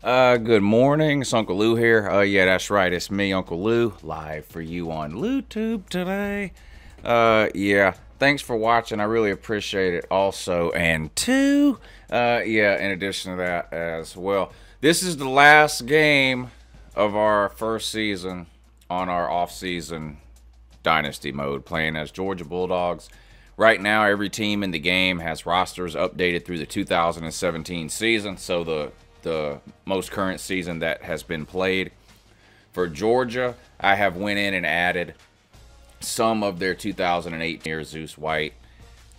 Good morning. It's Uncle Lou here. Yeah, that's right. It's me, Uncle Lou, live for you on LouTube today. Yeah, thanks for watching. I really appreciate it also. And two, yeah, in addition to that as well. This is the last game of our first season on our off-season Dynasty mode, playing as Georgia Bulldogs. Right now, every team in the game has rosters updated through the 2017 season, so the most current season that has been played. For Georgia, I have went in and added some of their 2008 years, Zeus White,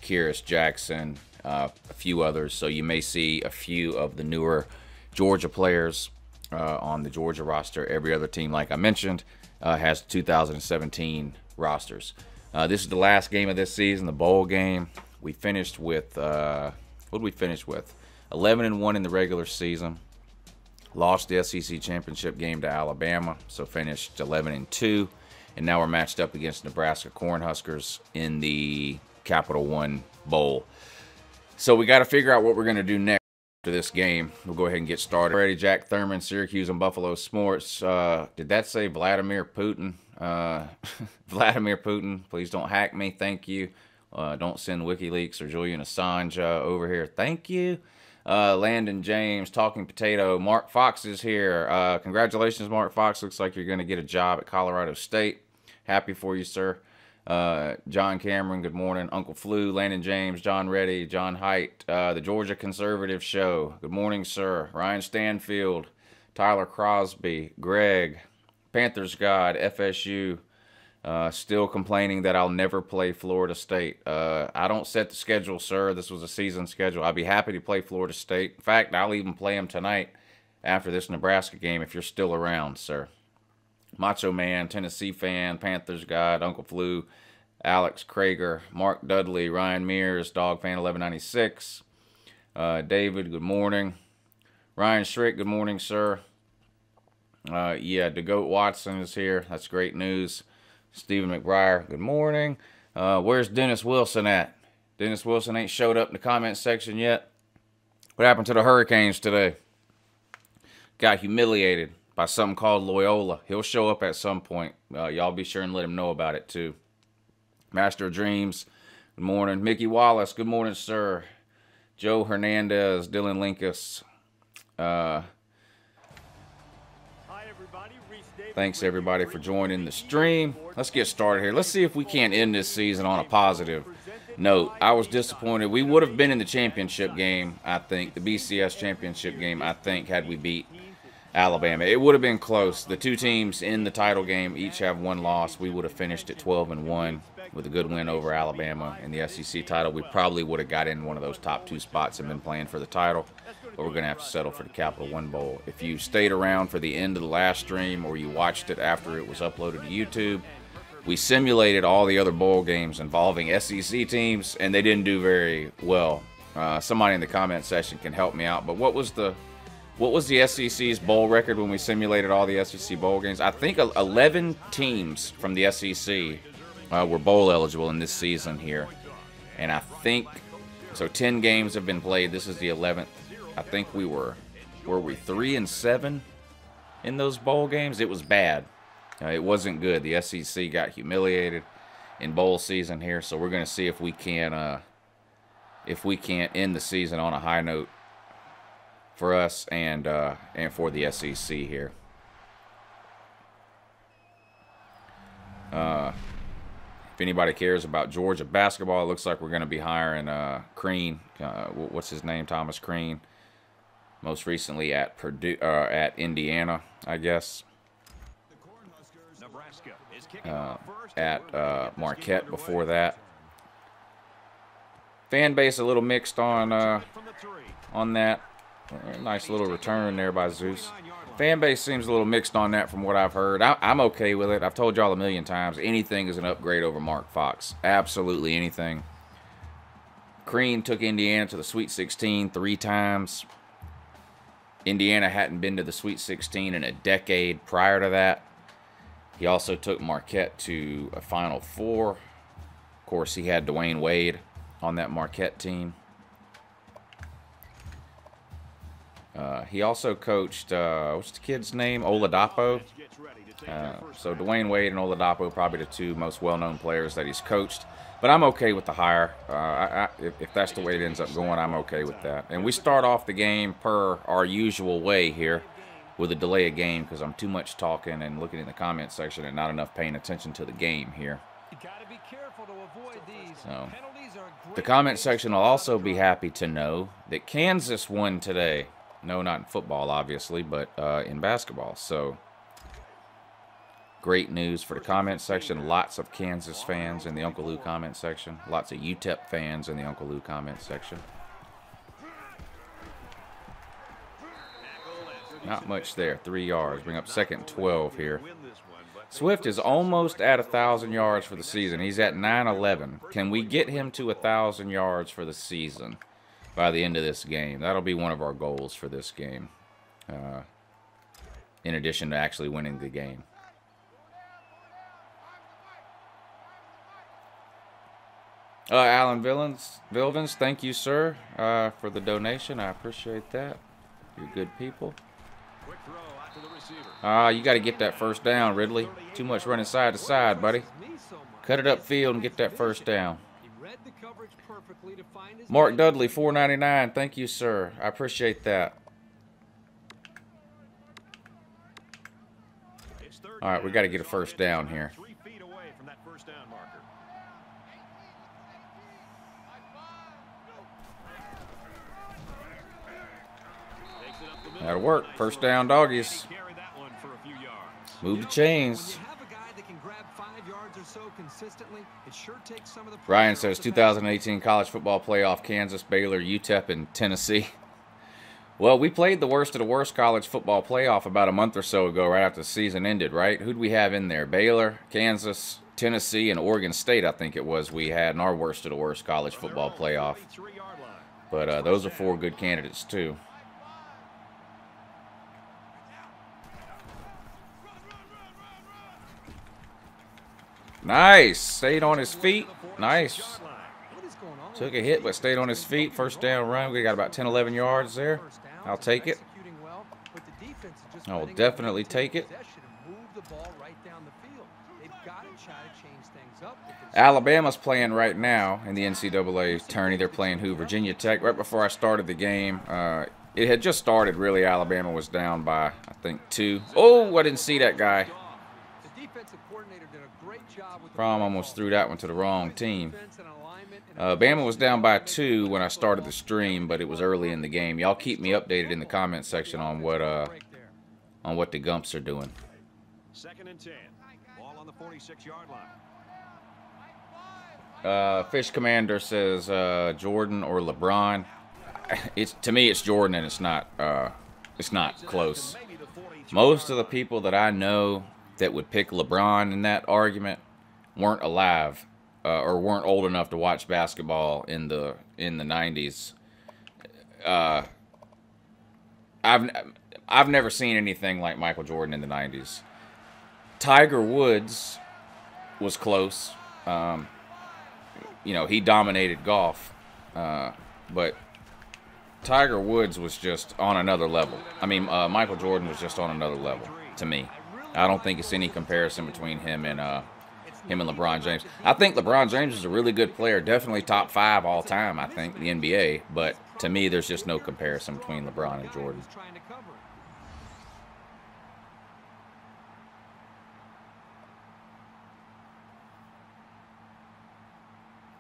Kyrus Jackson, a few others. So you may see a few of the newer Georgia players on the Georgia roster. Every other team, like I mentioned, has 2017 rosters. This is the last game of this season, the bowl game. We finished with, what did we finish with? 11-1 in the regular season. Lost the SEC championship game to Alabama, so finished 11-2. And now we're matched up against Nebraska Cornhuskers in the Capital One Bowl. So we got to figure out what we're going to do next after this game. We'll go ahead and get started. Already, Jack Thurman, Syracuse and Buffalo Sports. Did that say Vladimir Putin? Vladimir Putin, please don't hack me. Thank you. Don't send WikiLeaks or Julian Assange over here. Thank you. Landon James, Talking Potato. Mark Fox is here. Congratulations, Mark Fox. Looks like you're going to get a job at Colorado State. Happy for you, sir. John Cameron, good morning. Uncle Flu, Landon James, John Reddy, John Height, the Georgia Conservative Show. Good morning, sir. Ryan Stanfield, Tyler Crosby, Greg, Panthers God, FSU. Still complaining that I'll never play Florida State. I don't set the schedule, sir. This was a season schedule. I'd be happy to play Florida State. In fact, I'll even play them tonight after this Nebraska game if you're still around, sir. Macho Man, Tennessee Fan, Panthers God, Uncle Flu, Alex Krager, Mark Dudley, Ryan Mears, Dog Fan 1196. David, good morning. Ryan Schrick, good morning, sir. Yeah, DeGoat Watson is here. That's great news. Stephen McBriar, good morning. Where's Dennis Wilson at? Dennis Wilson ain't showed up in the comment section yet. What happened to the Hurricanes today? Got humiliated by something called Loyola. He'll show up at some point. Y'all be sure and let him know about it, too. Master of Dreams, good morning. Mickey Wallace, good morning, sir. Joe Hernandez, Dylan Linkus. Thanks, everybody, for joining the stream. Let's get started here. Let's see if we can't end this season on a positive note. I was disappointed. We would have been in the championship game, I think, the BCS championship game, I think, had we beat Alabama. It would have been close. The two teams in the title game each have one loss. We would have finished at 12-1 with a good win over Alabama in the SEC title. We probably would have got in one of those top two spots and been playing for the title. But we're going to have to settle for the Capital One Bowl. If you stayed around for the end of the last stream or you watched it after it was uploaded to YouTube, we simulated all the other bowl games involving SEC teams, and they didn't do very well. Somebody in the comment section can help me out. But what was the SEC's bowl record when we simulated all the SEC bowl games? I think 11 teams from the SEC were bowl eligible in this season here. And I think, so 10 games have been played. This is the 11th. I think were we 3-7 in those bowl games? It was bad. It wasn't good. The SEC got humiliated in bowl season here, so we're going to see if we can't end the season on a high note for us and for the SEC here. If anybody cares about Georgia basketball, it looks like we're going to be hiring Crean. What's his name? Thomas Crean. Most recently at Purdue, at Indiana, I guess. At Marquette before that. Fan base a little mixed on that. Nice little return there by Zeus. Fan base seems a little mixed on that from what I've heard. I'm okay with it. I've told y'all a million times. Anything is an upgrade over Mark Fox. Absolutely anything. Crean took Indiana to the Sweet 16 3 times. Indiana hadn't been to the Sweet 16 in a decade prior to that. He also took Marquette to a Final Four. Of course, he had Dwayne Wade on that Marquette team. He also coached, what's the kid's name? Oladapo. So Dwayne Wade and Oladapo, probably the two most well-known players that he's coached. But I'm okay with the hire. If that's the way it ends up going, I'm okay with that. And we start off the game per our usual way here with a delay of game because I'm too much talking and looking in the comment section and not enough paying attention to the game here. So, the comment section will also be happy to know that Kansas won today. No, not in football, obviously, but in basketball. So, great news for the comment section. Lots of Kansas fans in the Uncle Lou comment section. Lots of UTEP fans in the Uncle Lou comment section. Not much there. 3 yards. Bring up 2nd and 12 here. Swift is almost at 1,000 yards for the season. He's at 911. Can we get him to 1,000 yards for the season by the end of this game? That'll be one of our goals for this game, in addition to actually winning the game. Alan Vilvins, thank you, sir, for the donation. I appreciate that. You're good people. You got to get that first down, Ridley. Too much running side to side, buddy. Cut it upfield and get that first down. Mark Dudley, $4.99. Thank you, sir. I appreciate that. All right, we got to get a first down here. That'll work. First down, doggies. Move the chains. Ryan says 2018 college football playoff, Kansas, Baylor, UTEP, and Tennessee. Well, we played the worst of the worst college football playoff about a month or so ago, right after the season ended, right? Who'd we have in there? Baylor, Kansas, Tennessee, and Oregon State, I think it was, we had in our worst of the worst college football playoff. But those are 4 good candidates, too. Nice. Stayed on his feet. Nice. Took a hit, but stayed on his feet. First down run. We got about 10, 11 yards there. I'll take it. I will definitely take it. Alabama's playing right now in the NCAA tourney. They're playing who? Virginia Tech. Right before I started the game, it had just started, really. Alabama was down by, I think, 2. Oh, I didn't see that guy. Fromm almost threw that one to the wrong team. Bama was down by 2 when I started the stream, but it was early in the game. Y'all keep me updated in the comment section on what the Gumps are doing. 2nd and 10. Ball on the 46-yard line. Fish Commander says Jordan or LeBron. To me, it's Jordan, and it's not close. Most of the people that I know that would pick LeBron in that argument weren't alive or weren't old enough to watch basketball in the 90s. I've never seen anything like Michael Jordan in the 90s. Tiger Woods was close. You know, he dominated golf, but Tiger Woods was just on another level. I mean, Michael Jordan was just on another level to me. I don't think it's any comparison between him and LeBron James. I think LeBron James is a really good player, definitely top 5 all time, I think, in the NBA. But to me, there's just no comparison between LeBron and Jordan.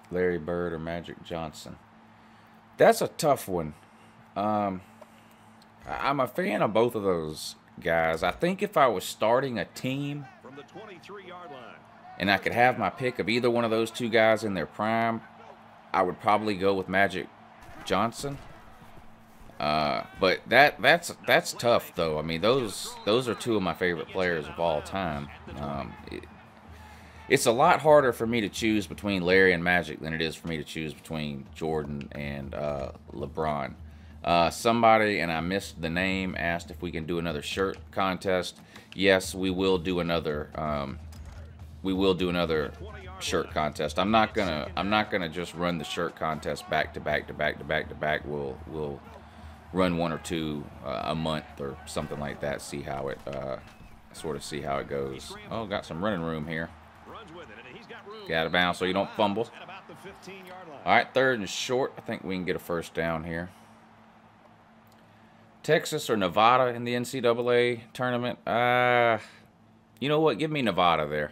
Larry Bird or Magic Johnson. That's a tough one. I'm a fan of both of those guys. I think if I was starting a team From the 23-yard line. and I could have my pick of either one of those 2 guys in their prime, I would probably go with Magic Johnson. But that's tough, though. I mean, those are 2 of my favorite players of all time. It's a lot harder for me to choose between Larry and Magic than it is for me to choose between Jordan and LeBron. Somebody, and I missed the name, asked if we can do another shirt contest. Yes, we will do another. Shirt contest. I'm not gonna just run the shirt contest back to back. We'll run 1 or 2 a month or something like that. See how it sort of see how it goes. Oh, got some running room here. Get out of bounds so you don't fumble. All right, 3rd and short. I think we can get a first down here. Texas or Nevada in the NCAA tournament? You know what? Give me Nevada there.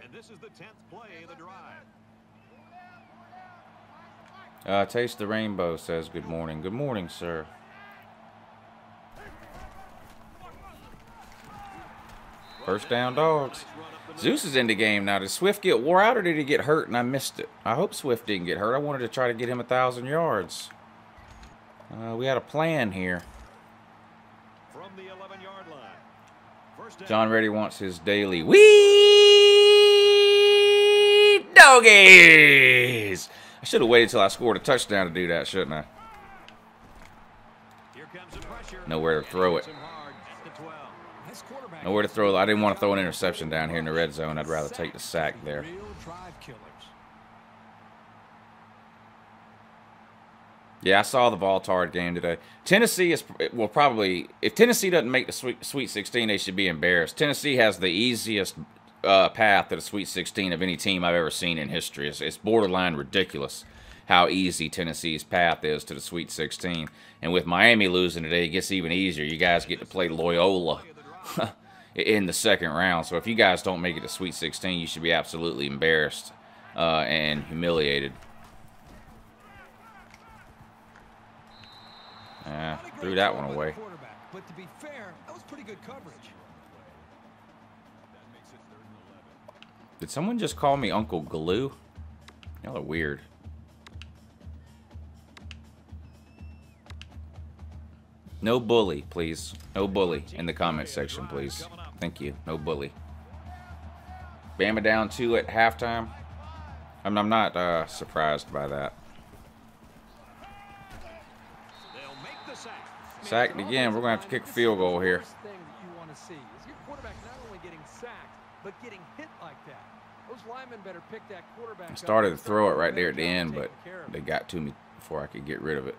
And this is the 10th play of the drive. Taste the Rainbow says good morning. Good morning, sir. First down, Dogs. Zeus is in the game now. Did Swift get wore out or did he get hurt and I missed it? I hope Swift didn't get hurt. I wanted to try to get him 1,000 yards. We had a plan here. From the 11-yard line. First down. John Reddy wants his daily wee doggies. I should have waited till I scored a touchdown to do that, shouldn't I? Here comes the pressure. Nowhere to throw it. Nowhere to throw. I didn't want to throw an interception down here in the red zone. I'd rather take the sack there. Yeah, I saw the Voltard game today. Tennessee will probably, if Tennessee doesn't make the Sweet 16, they should be embarrassed. Tennessee has the easiest path to the Sweet 16 of any team I've ever seen in history. It's borderline ridiculous how easy Tennessee's path is to the Sweet 16. And with Miami losing today, it gets even easier. You guys get to play Loyola in the 2nd round. So if you guys don't make it to Sweet 16, you should be absolutely embarrassed and humiliated. Threw that one away. But to be fair, that was pretty good coverage. Did someone just call me Uncle Glue? Y'all are weird. No bully, please. No bully in the comment section, please. Thank you. No bully. Bama down 2 at halftime. I'm not surprised by that. Sacked again. We're going to have to kick a field goal here. I started to throw it right there at the end, but they got to me before I could get rid of it.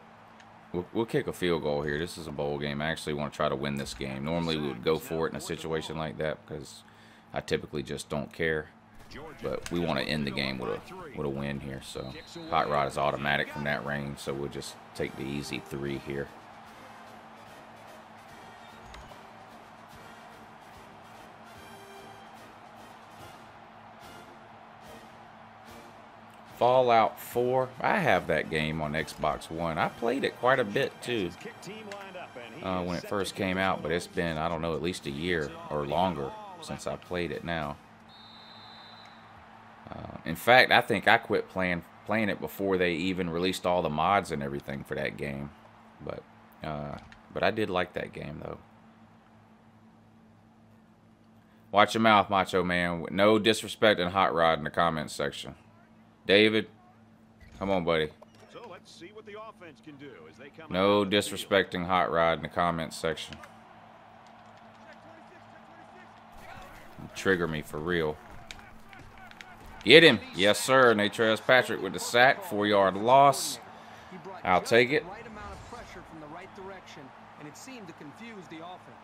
We'll kick a field goal here. This is a bowl game. I actually want to try to win this game. Normally we would go for it in a situation like that because I typically just don't care. But we want to end the game with a win here. So Hot Rod is automatic from that range, so we'll just take the easy 3 here. Fallout 4. I have that game on Xbox One. I played it quite a bit too when it first came out, but it's been, I don't know, at least a year or longer since I played it now. In fact, I think I quit playing it before they even released all the mods and everything for that game. But I did like that game though. Watch your mouth, Macho Man. No disrespect and Hot Rod in the comments section. David, come on, buddy. So let's see what the offense can do as they come. No disrespecting Hot Rod in the comments section. Trigger me for real. Get him. Yes, sir. Natrez Patrick with the sack. 4-yard loss. I'll take it. Right amount of pressure from the right direction, and it seemed to confuse the offense.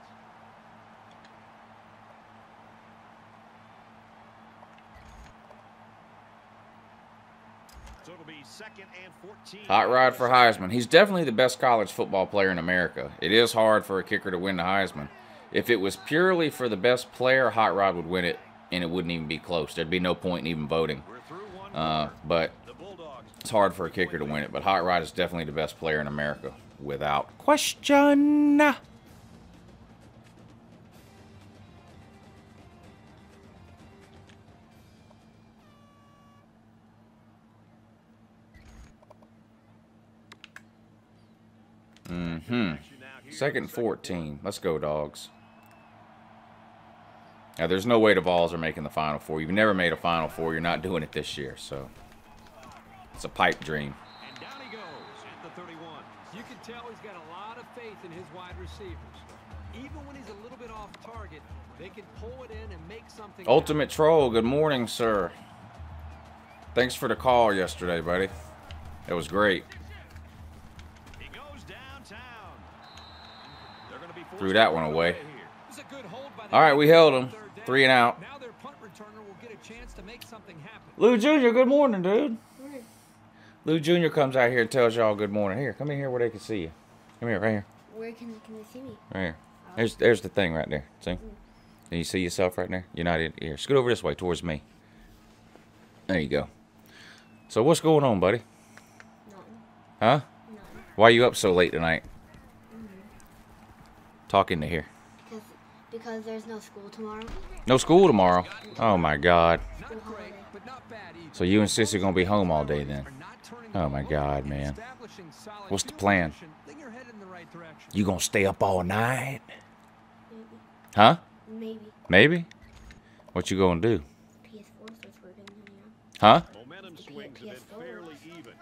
So it'll be 2nd and 14. Hot Rod for Heisman. He's definitely the best college football player in America. It is hard for a kicker to win the Heisman. If it was purely for the best player, Hot Rod would win it, and it wouldn't even be close. There'd be no point in even voting. But it's hard for a kicker to win it. But Hot Rod is definitely the best player in America, without question. Second 14. Let's go, Dogs. Now, there's no way the Vols are making the Final Four. You've never made a Final Four. You're not doing it this year, so it's a pipe dream. And down he goes at the 31. You can tell he's got a lot of faith in his wide receivers. Even when he's a little bit off target, they can pull it in and make something. Ultimate Troll, good morning, sir. Thanks for the call yesterday, buddy. That was great. He goes downtown. They're going to be Threw that one away. It was a good hold by the All right, we defense held on him. third down. 3 and out. Now their punt returner will get a chance to make something happen. Lou Jr., good morning, dude. Lou Jr. comes out here and tells y'all good morning. Here, come in here where they can see you. Come here, right here. Where can they see me? Right here. There's the thing right there. See? Can you see yourself right there? You're not in here. Scoot over this way towards me. There you go. So what's going on, buddy? Nothing. Huh? Nothing. Why are you up so late tonight? Talk into here. Because there's no school tomorrow. No school tomorrow? Oh, my God. Not great, but not bad either. So you and Sissy are going to be home all day then? Are not turning Oh, the my ball God, over, man. establishing solid What's the field plan? position. Think you're headed in the right direction. You going to stay up all night? Maybe. Huh? Maybe. Maybe? What you going to do? PS4 starts working, Huh? Momentum swings have been fairly even.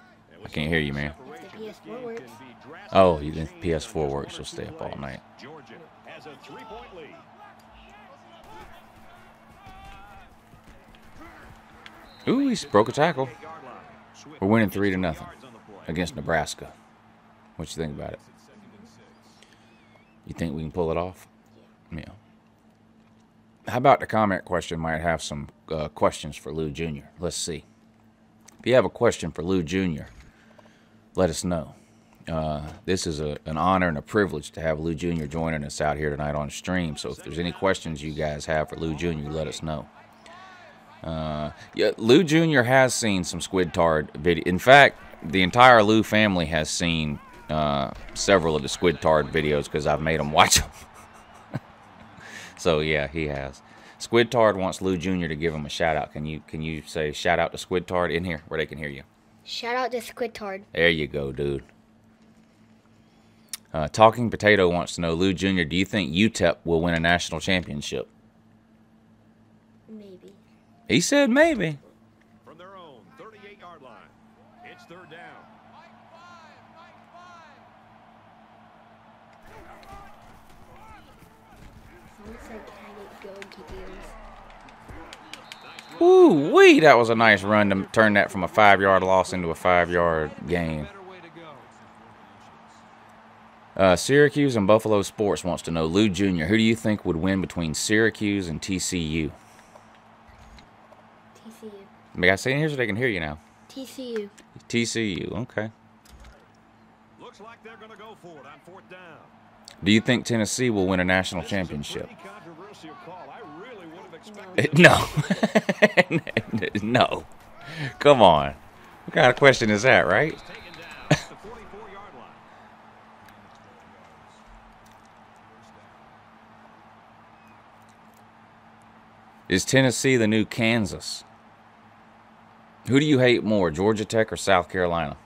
I can't hear you, man. If the PS4 works. Oh, you think PS4 works, you'll stay up all night. Georgia has a 3-point lead. Ooh, he broke a tackle. We're winning 3-0 against Nebraska. What you think about it? You think we can pull it off? Yeah. How about the comment question might have some questions for Lou Jr.? Let's see. If you have a question for Lou Jr., let us know. This is an honor and a privilege to have Lou Jr. joining us out here tonight on stream. So if there's any questions you guys have for Lou Jr., let us know. Yeah, Lou Jr. has seen some Squidtard video. In fact, the entire Lou family has seen several of the Squidtard videos because I've made them watch them. So yeah, he has. Squidtard wants Lou Jr. to give him a shout out. Can you say shout out to Squidtard in here where they can hear you? Shout out to Squidtard. There you go, dude. Talking Potato wants to know, Lou Jr., do you think UTEP will win a national championship? Maybe. He said maybe. From their own 38-yard line, it's third down. Sounds like kind of go Gators. Ooh, wee, that was a nice run to turn that from a 5-yard loss into a 5-yard gain. Better way to go. Syracuse and Buffalo Sports wants to know, Lou Jr., who do you think would win between Syracuse and TCU? TCU. May I say it here so they can hear you now? TCU. TCU, okay. Looks like they're going to go for it on fourth down. Do you think Tennessee will win a national championship? Pretty controversial call. I really would have expected No. No. Come on. What kind of question is that, right? taken down at the 44-yard line. Is Tennessee the new Kansas? Who do you hate more, Georgia Tech or South Carolina?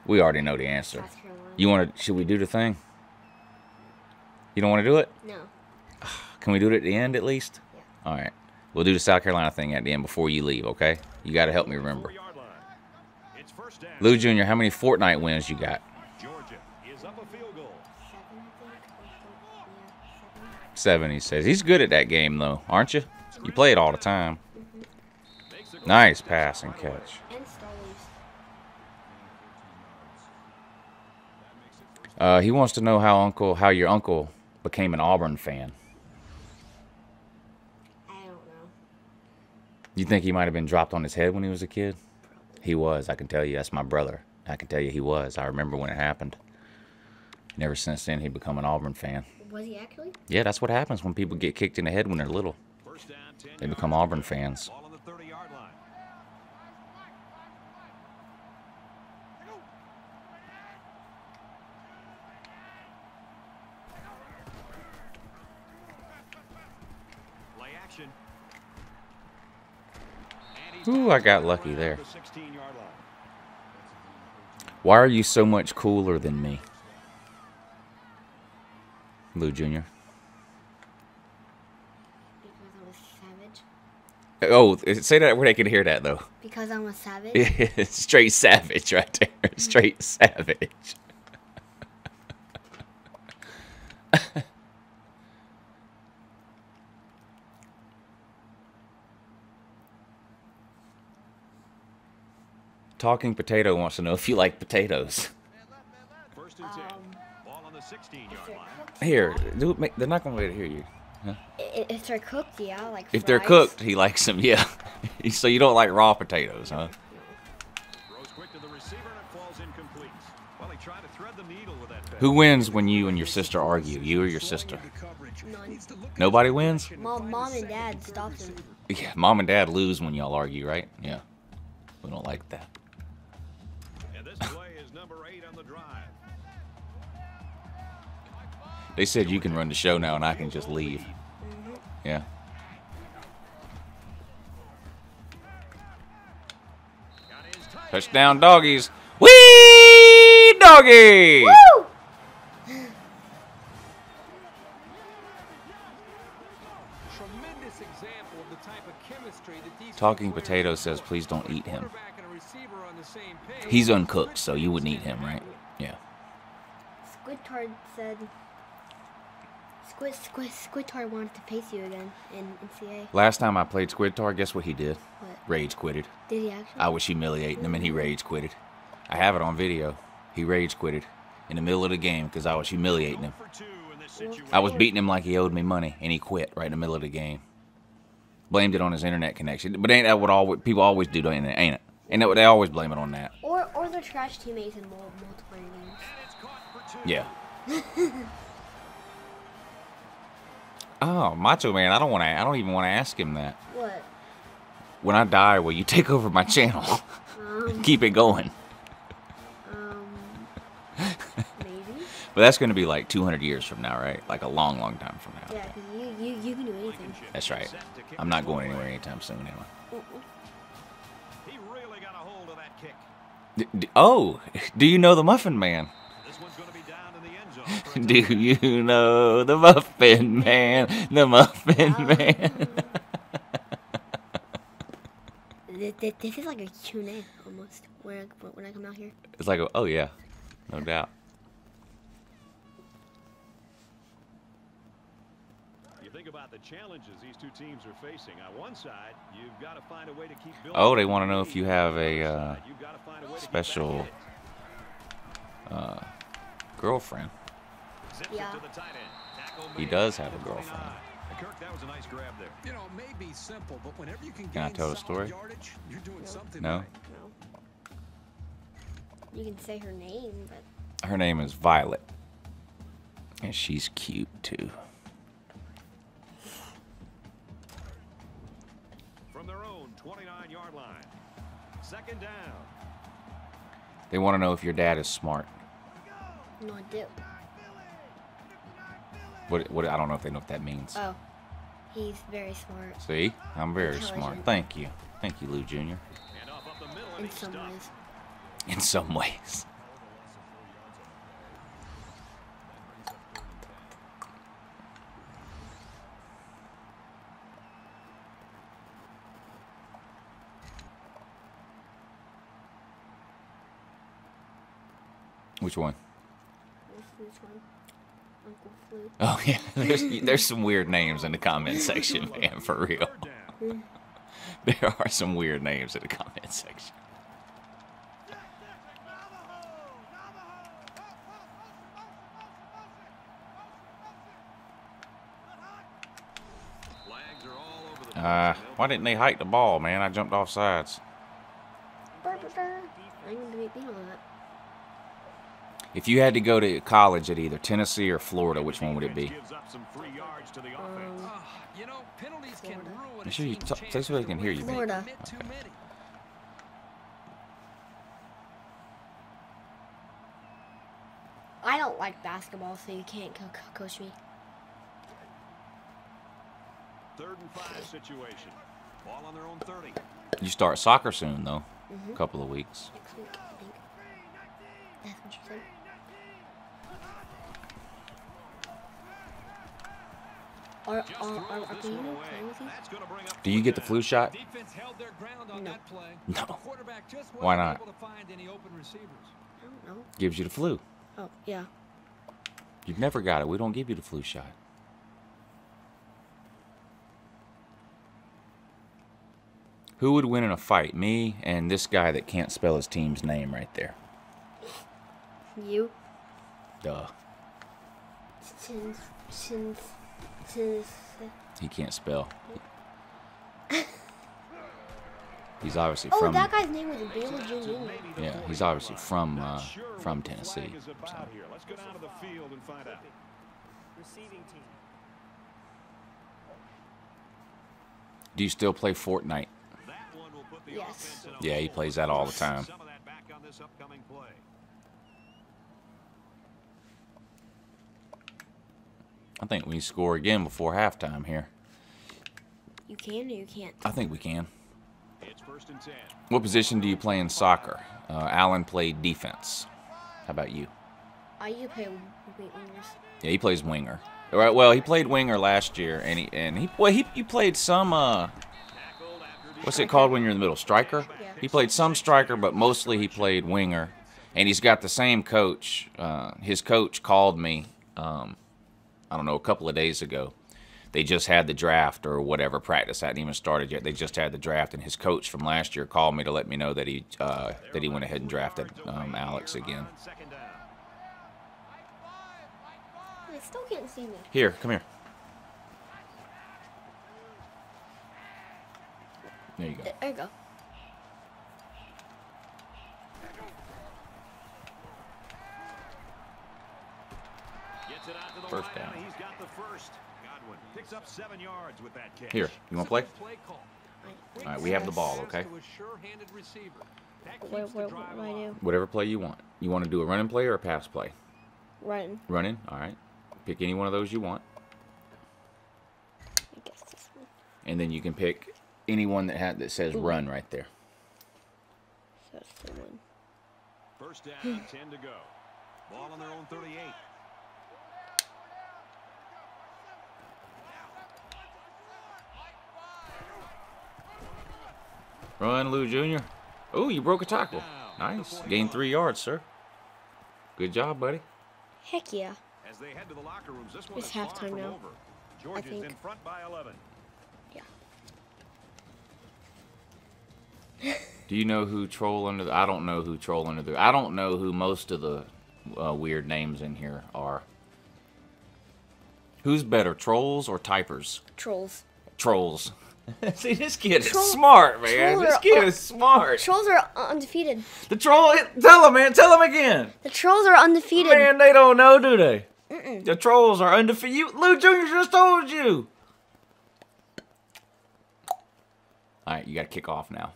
We already know the answer. South Carolina. You want to? Should we do the thing? You don't want to do it? No. Can we do it at the end at least? Yeah. All right. We'll do the South Carolina thing at the end before you leave, okay? You got to help me remember. 4-yard line. It's first down. Lou Jr., how many Fortnite wins you got? Georgia is up a field goal. 7, I think. Yeah, 7, he says. He's good at that game, though, aren't you? You play it all the time. Makes the goal. Nice pass and catch. 7. And Starlies. He wants to know how your uncle became an Auburn fan. I don't know. You think he might have been dropped on his head when he was a kid? He was. I can tell you. That's my brother. I can tell you he was. I remember when it happened. And ever since then, he'd become an Auburn fan. Was he actually? Yeah, that's what happens when people get kicked in the head when they're little. First down, 10 They become yards. Auburn fans. Ball on the 30-yard line. Play action. And he's Ooh, I got lucky there. the 16-yard line. Why are you so much cooler than me? Lou Jr. Because I'm a savage. Oh, say that where they can hear that, though. Because I'm a savage. Straight savage right there. Straight savage. Talking Potato wants to know if you like potatoes. First and 10. Ball on the 16-yard line. Here, they're not going to let it hear you. Huh? If they're cooked, yeah, like If they're fries. cooked, he likes them, yeah. So you don't like raw potatoes, huh? Throws quick to the receiver and it falls incomplete. Well, he tried to thread the needle with that pass. Who wins when you and your sister argue? You or your sister? None. Nobody wins? Mom and Dad stop them. Yeah, Mom and Dad lose when y'all argue, right? Yeah. We don't like that. And this play is number 8 on the drive. They said you can run the show now and I can just leave. Yeah. Touchdown, doggies. Whee, doggy! Woo! Tremendous example of the type of chemistry that these Talking two players Potato have. says, please don't eat him. Quarterback and a receiver on the same page. He's uncooked, so you wouldn't eat him, right? Yeah. Squidtard said. Squidtard wanted to face you again in NCAA. Last time I played Squid Tar, guess what he did? What? Rage quitted. Did he actually? I was humiliating him and he rage quitted. I have it on video. He rage quitted in the middle of the game because I was humiliating him. For 2 in this situation. I was beating him like he owed me money and he quit right in the middle of the game. Blamed it on his internet connection. But ain't that what people always do, ain't it? Ain't that what they always blame it on that? Or they're trash teammates in multiplayer games. And it's caught for 2. Yeah. Oh, Macho Man, I don't even want to ask him that. What? When I die, will you take over my channel? Keep it going. Maybe. But that's going to be like 200 years from now, right? Like a long, long time from now. Yeah, because you can do anything. That's right. I'm not going anywhere anytime soon, am I? He really got a hold of that kick. Oh, do you know the Muffin Man? This one's going to be down in the end zone. for a Do you know the Muffin Man? The Muffin Man. This is like a Q&A almost when I come out here. It's like, oh yeah, no doubt. You think about the challenges these two teams are facing. On one side, you've got to find a way to keep building. Oh, they want to know if you have a You've got to find a way to keep special girlfriend. that hit. Zips it Yeah. to the tight end. Tackle He made does at have a the girlfriend. 29. Kirk, that was a nice grab there. You know, it may be simple, but whenever you can Can I gain tell a solid story? yardage, you're doing something No? right. No. You can say her name, but Her name is Violet, and she's cute too. From their own 29-yard line. Second down. They want to know if your dad is smart. no, I do. What? I don't know if they know what that means. Oh, he's very smart See, I'm very smart. Intelligent. Thank you, Lou Jr. And off up the middle and in he's some stuffed. ways. In some ways. Which one? This one, Uncle Flu. Oh yeah, there's some weird names in the comment section, man. For real, Third down. there are some weird names in the comment section. Flags are all over the place. Why didn't they hike the ball, man? I jumped off sides. I'm gonna be on that. If you had to go to college at either Tennessee or Florida, which one would it be? Gives up some free yards to the offense. You know, penalties can Florida. ruin Make a sure you team's say chance so they to can win hear you, if man. they Florida. commit too many. I don't like basketball, so you can't coach me. Third and 5 situation. Ball on their own 30. You start soccer soon, though. A couple of weeks. Next week, I think. That's what you said. Are Just we throws this one away. playing with you? That's going to bring up Do you get the flu shot? Defense held their ground on No. that play. No. The quarterback just wasn't Why not? able to find any open receivers. I don't know. Gives you the flu. Oh, yeah. You've never got it. We don't give you the flu shot. Who would win in a fight? Me and this guy that can't spell his team's name right there. You. Duh. Since. He can't spell. He's obviously Oh, from. that guy's name was Bill Jr. Yeah, he's obviously from Tennessee. So. Let's go down to the field and find out. Receiving team. Do you still play Fortnite? That one will put the Yes. offense in a Yeah, he hole. plays that all the time. Some of that back on this upcoming play. I think we score again before halftime here. You can or you can't? I think we can. It's 1st and 10. What position do you play in soccer? Alan played defense. How about you? I used to play wingers. Yeah, he plays winger. All right, well, he played winger last year, and he played some what's it called when you're in the middle? Striker. Yeah. He played some striker, but mostly he played winger. And he's got the same coach. His coach called me. I don't know, a couple of days ago. They just had the draft or whatever. Practice hadn't even started yet. They just had the draft, and his coach from last year called me to let me know that he went ahead and drafted Alex again. I still can't see me. Here, come here. There you go. There you go. Gets it out to the First line, down. and he's got the first. Godwin picks up 7 yards with that catch. Here, you want to play? Play call. All right, we have the ball, okay? To a sure-handed receiver. That keeps What the do drive I alive. do? Whatever play you want. You want to do a running play or a pass play? Run. Running, all right. Pick any one of those you want. I guess this one. And then you can pick any one that says run right there. So that's the one. 1st down, 10 to go. Ball on their own 38. Run, Lou Jr. Oh, you broke a tackle. Nice. Gained 3 yards, sir. Good job, buddy. Heck yeah. As they head to the locker rooms, this one It's is far halftime from now. over. Georgia's think. in front by 11. Yeah. Do you know who Troll Under the... I don't know who Troll Under the... I don't know who most of the weird names in here are. Who's better, trolls or typers? Trolls. Trolls. See, this kid is Troll- smart, man. trolls This are kid is smart. Trolls are undefeated. The troll... Tell him, man. Tell him again. The trolls are undefeated. Man, they don't know, do they? Mm-mm. The trolls are undefeated. Lou Jr. just told you. All right, you got to kick off now.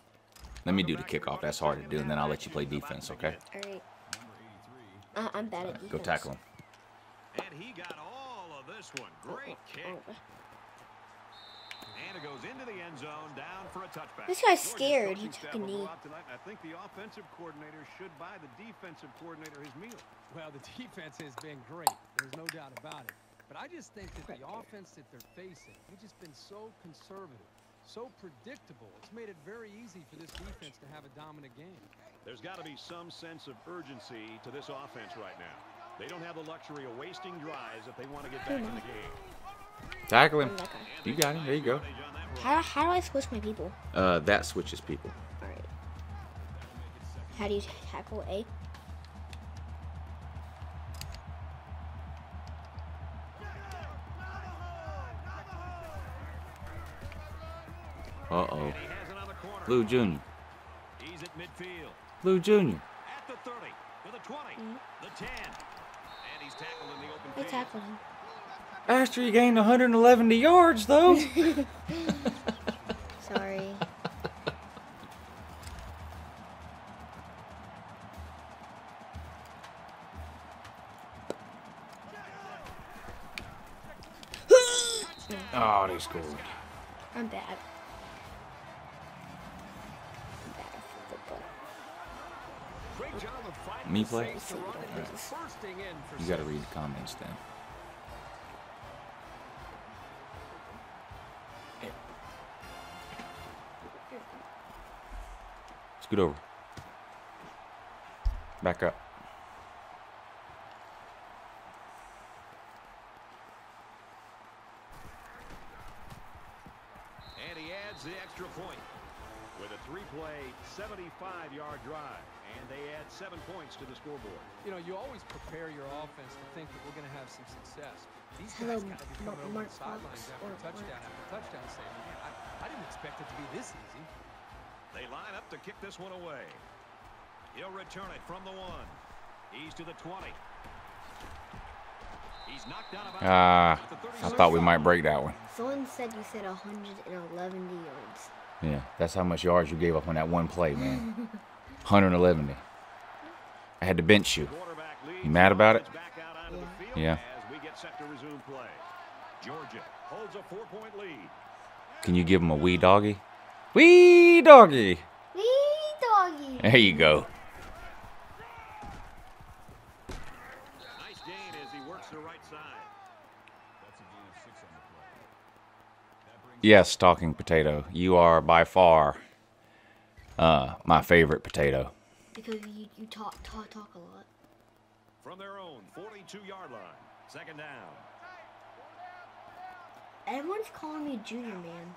Let me do the kickoff. That's hard to do, and then I'll let you play defense, okay? All right. I'm bad at defense. Go tackle him. And he got all of this one. Great kick. And it goes into the end zone, down for a touchback. This guy's Georgia's scared. He coaching took staff a will go knee. out tonight, and I think the offensive coordinator should buy the defensive coordinator his meal. Well, the defense has been great. There's no doubt about it. But I just think that the offense that they're facing, they've just been so conservative, so predictable. It's made it very easy for this defense to have a dominant game. There's got to be some sense of urgency to this offense right now. They don't have the luxury of wasting drives if they want to get back in the game. Tackle him. I'm that guy. You got him. There you go. How do I switch my people? That switches people. All right. How do you tackle A? Uh-oh. And he has another corner. Lou Jr. He's at midfield. Lou Jr. At the 30, to the 20, the 10. And he's tackled in the open I field. tackled him. After he gained 111 yards, though. Sorry. Oh, they scored. I'm bad. I'm bad at football. Great job of fighting Me the play? Saints to run it. It's bursting in for You got to six. read the comments then. Scoot over. Back up. And he adds the extra point. with a 3-play, 75-yard drive. And they add 7 points to the scoreboard. You know, you always prepare your offense to think that we're going to have some success. These Hello, guys got to be coming over Mark the sidelines Fox, after or touchdown saying, man, I didn't expect it to be this easy. They line up to kick this one away. He'll return it from the 1. He's to the 20. He's knocked down about I thought we might break that one. Someone said you said 111 yards. Yeah, that's how much yards you gave up on that one play, man. 111. I had to bench you. You mad about it? Yeah. As we get set to resume play. Georgia holds a 4-point lead. Can you give him a wee doggy? Wee doggy. Wee doggy. There you go. Nice gain as he works the right side. Yes, talking potato. You are by far my favorite potato. Because you talk a lot. From their own 42-yard line. Second down. Everyone's calling me Junior Man.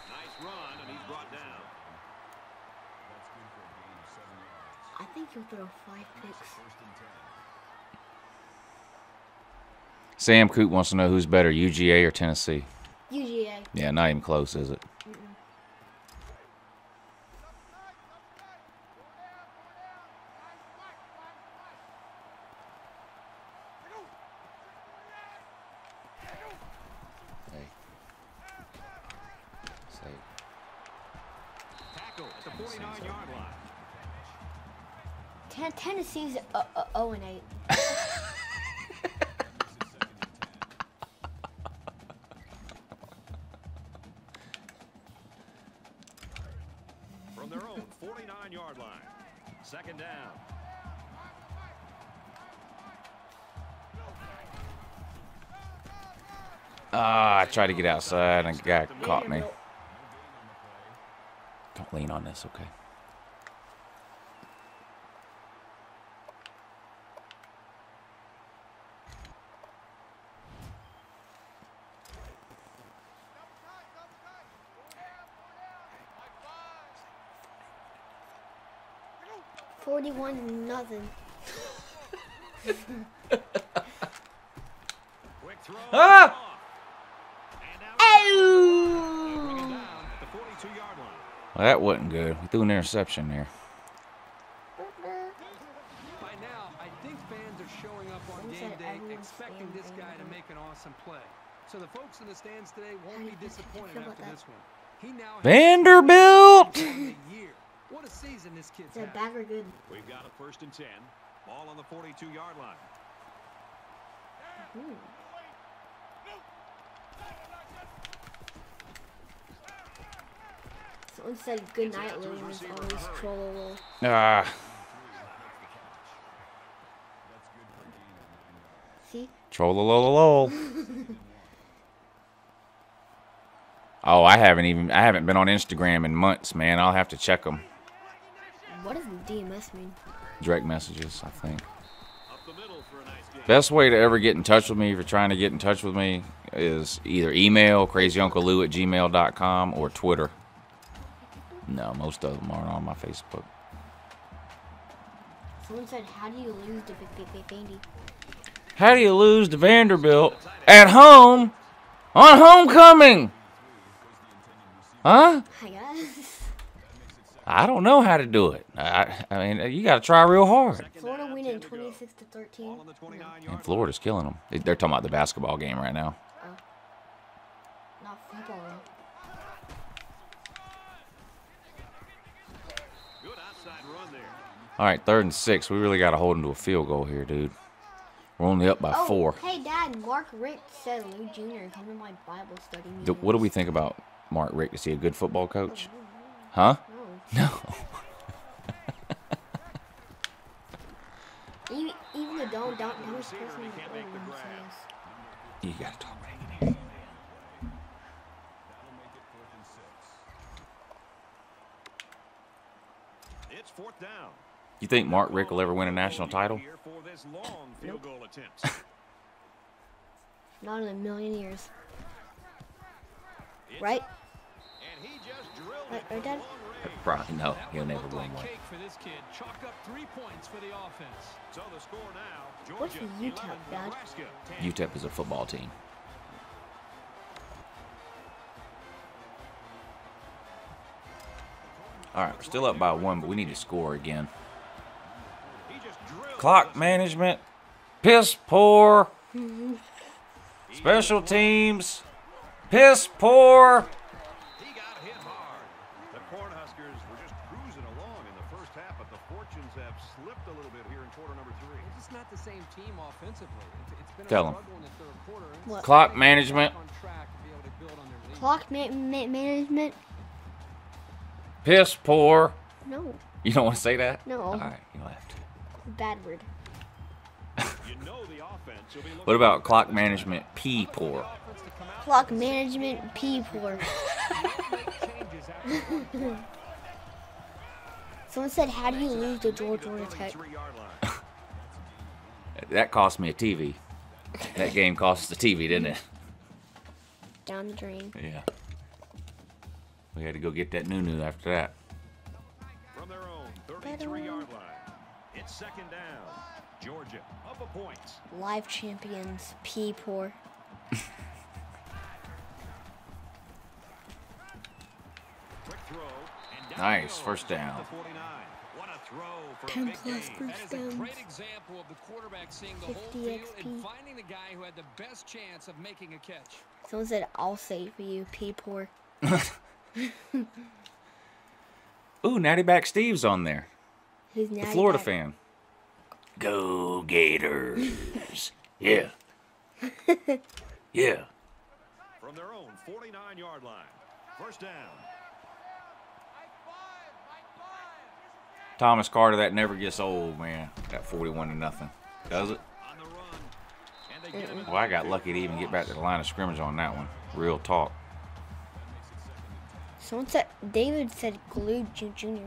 Nice run, and he's brought down. I think he'll throw 5 picks. Sam Coop wants to know who's better, UGA or Tennessee. UGA. Yeah, not even close, is it? Tackle at the 49-yard line. Tennessee's 0-8. From their own 49-yard line. Second down. I tried to get outside and a guy caught me. Don't lean on this, okay? Nothing. Quick throw. Ah! Well, that wasn't good. We threw an interception there. By now, I think fans are showing up on game day expecting this guy to make an awesome play. So the folks in the stands today won't be disappointed after this one. He now has Vanderbilt! What a season this kid's That had. bag are good. We've got a 1st and 10. Ball on the 42-yard line. Ooh. Someone said good night, Williams. Always troll. See? Troll-a-lol-a-lol. Oh, I haven't been on Instagram in months, man. I'll have to check them. What does DMS mean? Direct messages, I think. Up the middle for a nice game. Best way to ever get in touch with me, if you're trying to get in touch with me, is either email crazyunclelou@gmail.com or Twitter. No, most of them aren't on my Facebook. Someone said, how do you lose to Vandy? How do you lose to Vanderbilt at home on homecoming? Huh? Hi, guys. I don't know how to do it. I mean, you got to try real hard. Florida winning 26-13. And Florida's killing them. They're talking about the basketball game right now. Oh. Not football, though. Good outside run there. All right, 3rd and 6. We really got to hold them to a field goal here, dude. We're only up by 4. Hey, Dad, Mark Richt said Lou Jr. come to my Bible study meetings. What do we think about Mark Richt? Is he a good football coach? Huh? No. Even the don't person You got to talk right here. It's 4th down. You think Mark Richt will ever win a national title? Here for this long field goal attempt. Not in a million years. right? And he just drilled Right, it right, Dad? Probably no. That He'll would never look win like one. cake for this kid. Chalk up 3 points for the offense. So the score now, What's Georgia the UTEP, 11, Dad? Nebraska 10. UTEP is a football team. All right, we're still up by 1, but we need to score again. He just drilled Clock management, piss poor. Special teams, piss poor. He got hit hard. The Cornhuskers were just cruising along in the first half, but the fortunes have slipped a little bit here in quarter number 3. They're just not the same team offensively. It's been Tell a 'em. struggle in the third quarter. What? Clock management, On track to be able to build on their lead. Clock management? piss poor. No, You don't want to say that? No. All right, you left. bad word. You know the offense will be looking What about clock management, pee poor? Clock management, P4. Someone said, how do you lose to Georgia Tech? 3-yard line. That cost me a TV. That game cost us the TV, didn't it? Down the drain. Yeah. We had to go get that new after that. From their own 33-yard line. It's second down. Georgia up a point. Live champions, P4. Quick throw. And down Nice, he goes first down. at the 49. What a throw for 10 a big plus gain. That first is a downs. great example of the quarterback seeing the whole 50 field XP. and finding the guy who had the best chance of making a catch. Someone said, I'll say for you, P4. Ooh, Natty Back Steve's on there. Who's The now Florida fan. Go Gators. Yeah. Yeah. From their own 49-yard line. First down. Thomas Carter, that never gets old, man. That 41-0. Does it? On the run. And they get him Well, I got lucky to even get back to the line of scrimmage on that one. Real talk. Someone said, David said Glue Jr.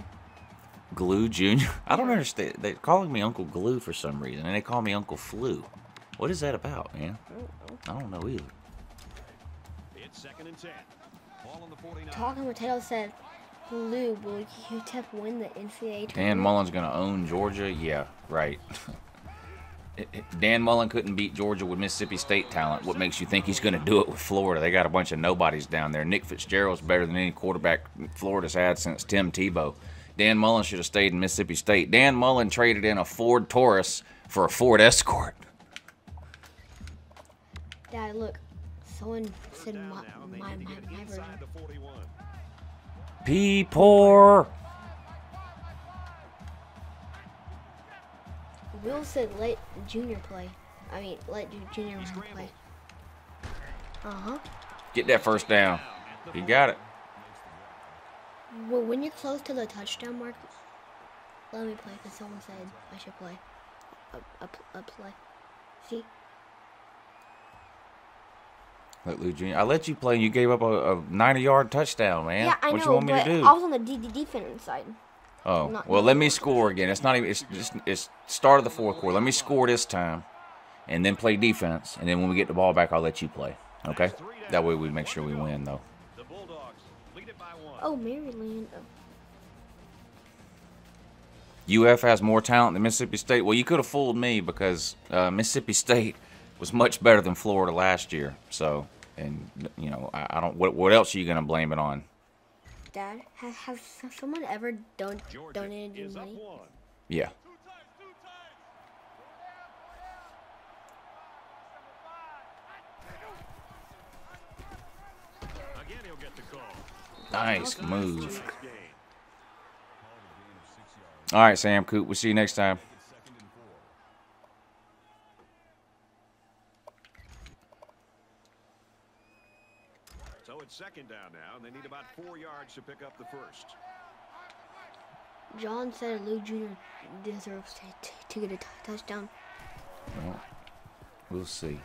Glue Jr.? I don't understand. They're calling me Uncle Glue for some reason, and they call me Uncle Flu. What is that about, man? I don't know either. It's second and 10. Ball on the 49. Talking Potato said, Glue, will UTEP win the NCAA Dan tournament? Mullen's going to own Georgia? Yeah, right. Dan Mullen couldn't beat Georgia with Mississippi State talent. What makes you think he's going to do it with Florida? They got a bunch of nobodies down there. Nick Fitzgerald's better than any quarterback Florida's had since Tim Tebow. Dan Mullen should have stayed in Mississippi State. Dan Mullen traded in a Ford Taurus for a Ford Escort. Dad, look. Someone said Down my now, they need to get version. inside the 41. P poor. Will said let Junior play. I mean, let Junior run play. Uh-huh. Get that first down. He got it. Well, when you're close to the touchdown mark, let me play, because someone said I should play. A play. See? Look, Lou Jr., I let you play and you gave up a 90-yard touchdown, man. Yeah, I what know, you want me but to do? I was on the defense side. Oh, not- well, let me score again. It's not even, it's start of the fourth quarter. Let me score this time and then play defense. And then when we get the ball back, I'll let you play. Okay? That way we make sure we win, though. The Bulldogs lead it by 1. Oh, Maryland. UF has more talent than Mississippi State. Well, you could have fooled me because Mississippi State was much better than Florida last year. So, and, you know, I don't, what else are you going to blame it on? Dad, has someone ever Georgia donated you is up money? 1. Yeah. Again, he'll get the call. Nice move. Next game. All right, Sam Coop. We'll see you next time. So it's second down now, and they need about 4 yards to pick up the first. John said Lou Jr. deserves to get a touchdown. Well, we'll see.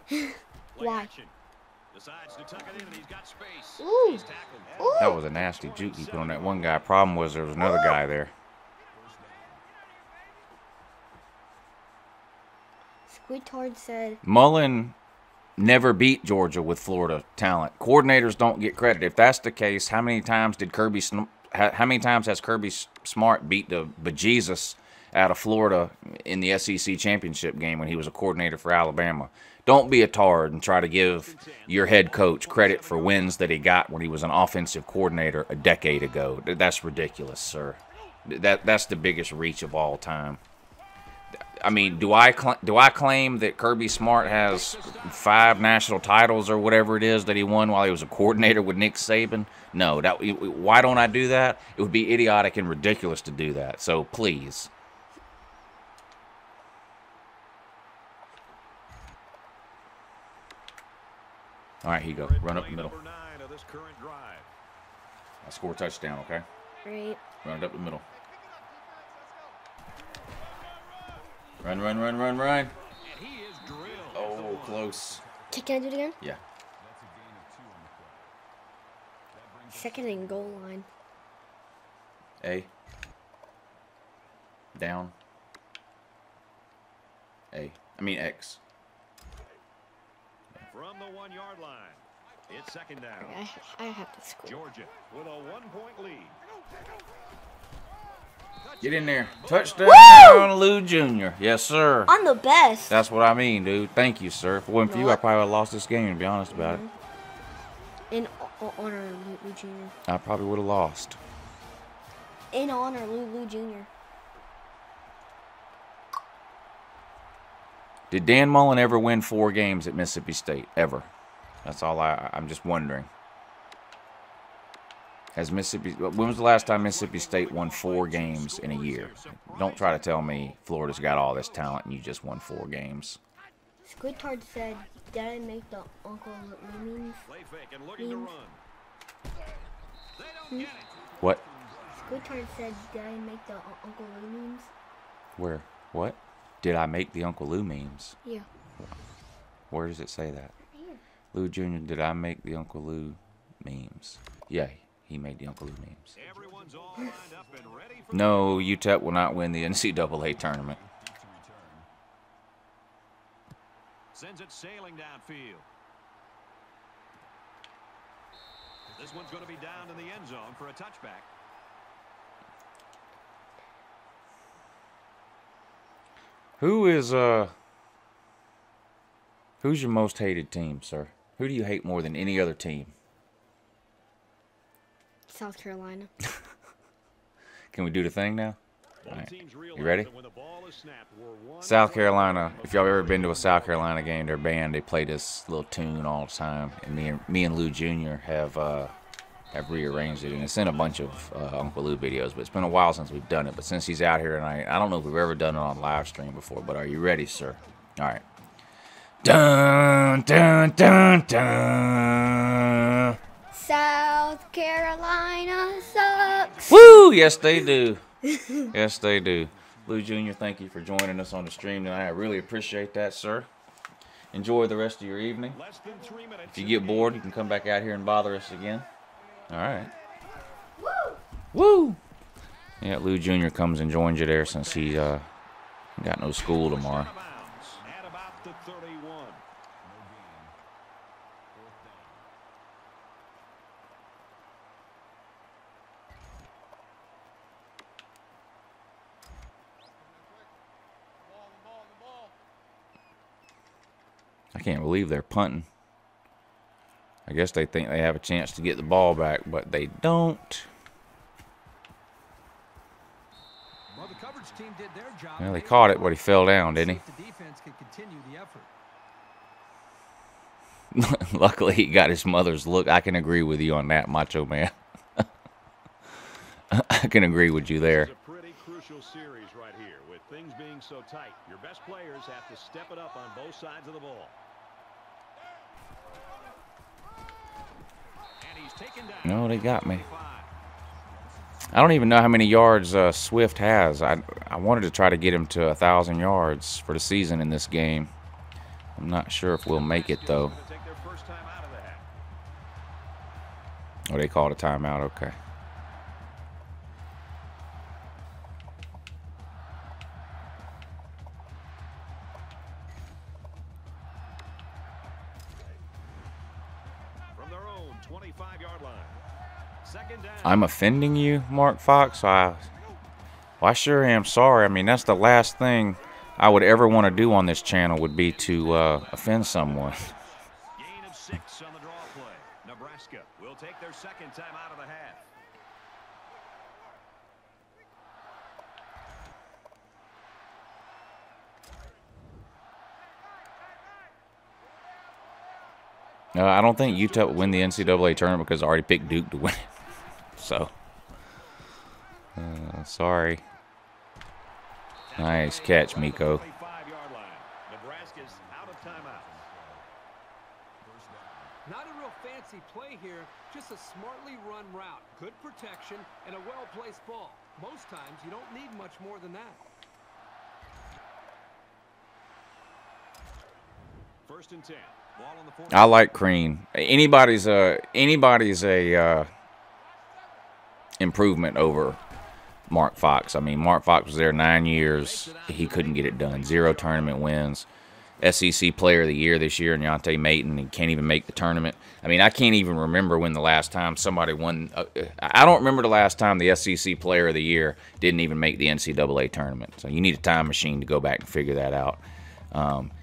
Play Why? action. Decides to tuck it in, and he's got space. Ooh. He's tackled. Ooh. That was a nasty juke he put on that one guy. Problem was there was another guy there. Squidtard said, Mullen never beat Georgia with Florida talent. Coordinators don't get credit. If that's the case, how many times has Kirby Smart beat the bejesus out of Florida in the SEC championship game when he was a coordinator for Alabama? Don't be a tard and try to give your head coach credit for wins that he got when he was an offensive coordinator a decade ago. That's ridiculous, sir. That's the biggest reach of all time. I mean, do I claim that Kirby Smart has 5 national titles or whatever it is that he won while he was a coordinator with Nick Saban? No. Why don't I do that? It would be idiotic and ridiculous to do that. So please. All right, here you go. Run up the middle. I'll score a touchdown, okay? Great. Run it up the middle. Run, run, run, run, run. Oh, close. Can I do it again? Yeah. 2nd and goal line. A. Down. X. From the 1-yard line, it's 2nd down. I have to score. Georgia with a 1-point lead. Get in there. Touchdown, Lou Jr. Yes, sir. I'm the best. That's what I mean, dude. Thank you, sir. If it wasn't for you, I probably would have lost this game, to be honest about it. In honor of Lou Jr. I probably would have lost. In honor of Lou Jr. Did Dan Mullen ever win 4 games at Mississippi State? Ever? That's all I'm just wondering. When was the last time Mississippi State won 4 games in a year? Don't try to tell me Florida's got all this talent and you just won 4 games. Squidtard said, did I make the Uncle Lou memes? What? Squidtard said, did I make the Uncle Lou memes? Where? What? Did I make the Uncle Lou memes? Yeah. Where does it say that? Here. Lou Jr., did I make the Uncle Lou memes? Yeah, he made the Uncle Lou memes. No, UTEP will not win the NCAA tournament. Sends it sailing downfield. This one's going to be down in the end zone for a touchback. Who's your most hated team, sir? Who do you hate more than any other team? South Carolina. Can we do the thing now? All right. You ready? South Carolina. If y'all ever been to a South Carolina game, their band, they play this little tune all the time. And me and Lou Jr. have rearranged it, and it's in a bunch of Uncle Lou videos. But it's been a while since we've done it. But since he's out here tonight, I don't know if we've ever done it on live stream before. But are you ready, sir? All right. Dun dun dun dun. South Carolina sucks. Woo! Yes, they do. Yes, they do. Lou Jr., thank you for joining us on the stream tonight. I really appreciate that, sir. Enjoy the rest of your evening. If you get bored, you can come back out here and bother us again. All right. Woo! Woo! Yeah, Lou Jr. comes and joins you there since he got no school tomorrow. At about the 31. I can't believe they're punting. I guess they think they have a chance to get the ball back, but they don't. Well, the coverage team did their job. Well, he caught it, but he fell down, didn't he? The defense can continue the effort. Luckily, he got his mother's look. I can agree with you on that, Macho Man. I can agree with you there. It's a pretty crucial series right here. With things being so tight, your best players have to step it up on both sides of the ball. And he's taken down. No, they got me. I don't even know how many yards Swift has. I wanted to try to get him to 1,000 yards for the season in this game. I'm not sure if we'll make it, though. Oh, they called a timeout. Okay. their own 25-yard line. Second down. I'm offending you, Mark Fox? Well, I sure am sorry. I mean, that's the last thing I would ever want to do on this channel would be to offend someone. Gain of 6 on the draw play. Nebraska will take their second time out of the half. I don't think Utah will win the NCAA tournament because I already picked Duke to win it. So, sorry. Nice catch, Miko. 25-yard line. Nebraska's out of timeout. Not a real fancy play here, just a smartly run route. Good protection and a well-placed ball. Most times, you don't need much more than that. First and 10. Ball on the 40. I like Crean. Anybody's improvement over Mark Fox. I mean, Mark Fox was there 9 years. He couldn't get it done. 0 tournament wins. SEC Player of the Year this year, Nyante Maton, and can't even make the tournament. I mean, I can't even remember when the last time somebody won. I don't remember the last time the SEC Player of the Year didn't even make the NCAA tournament. So you need a time machine to go back and figure that out.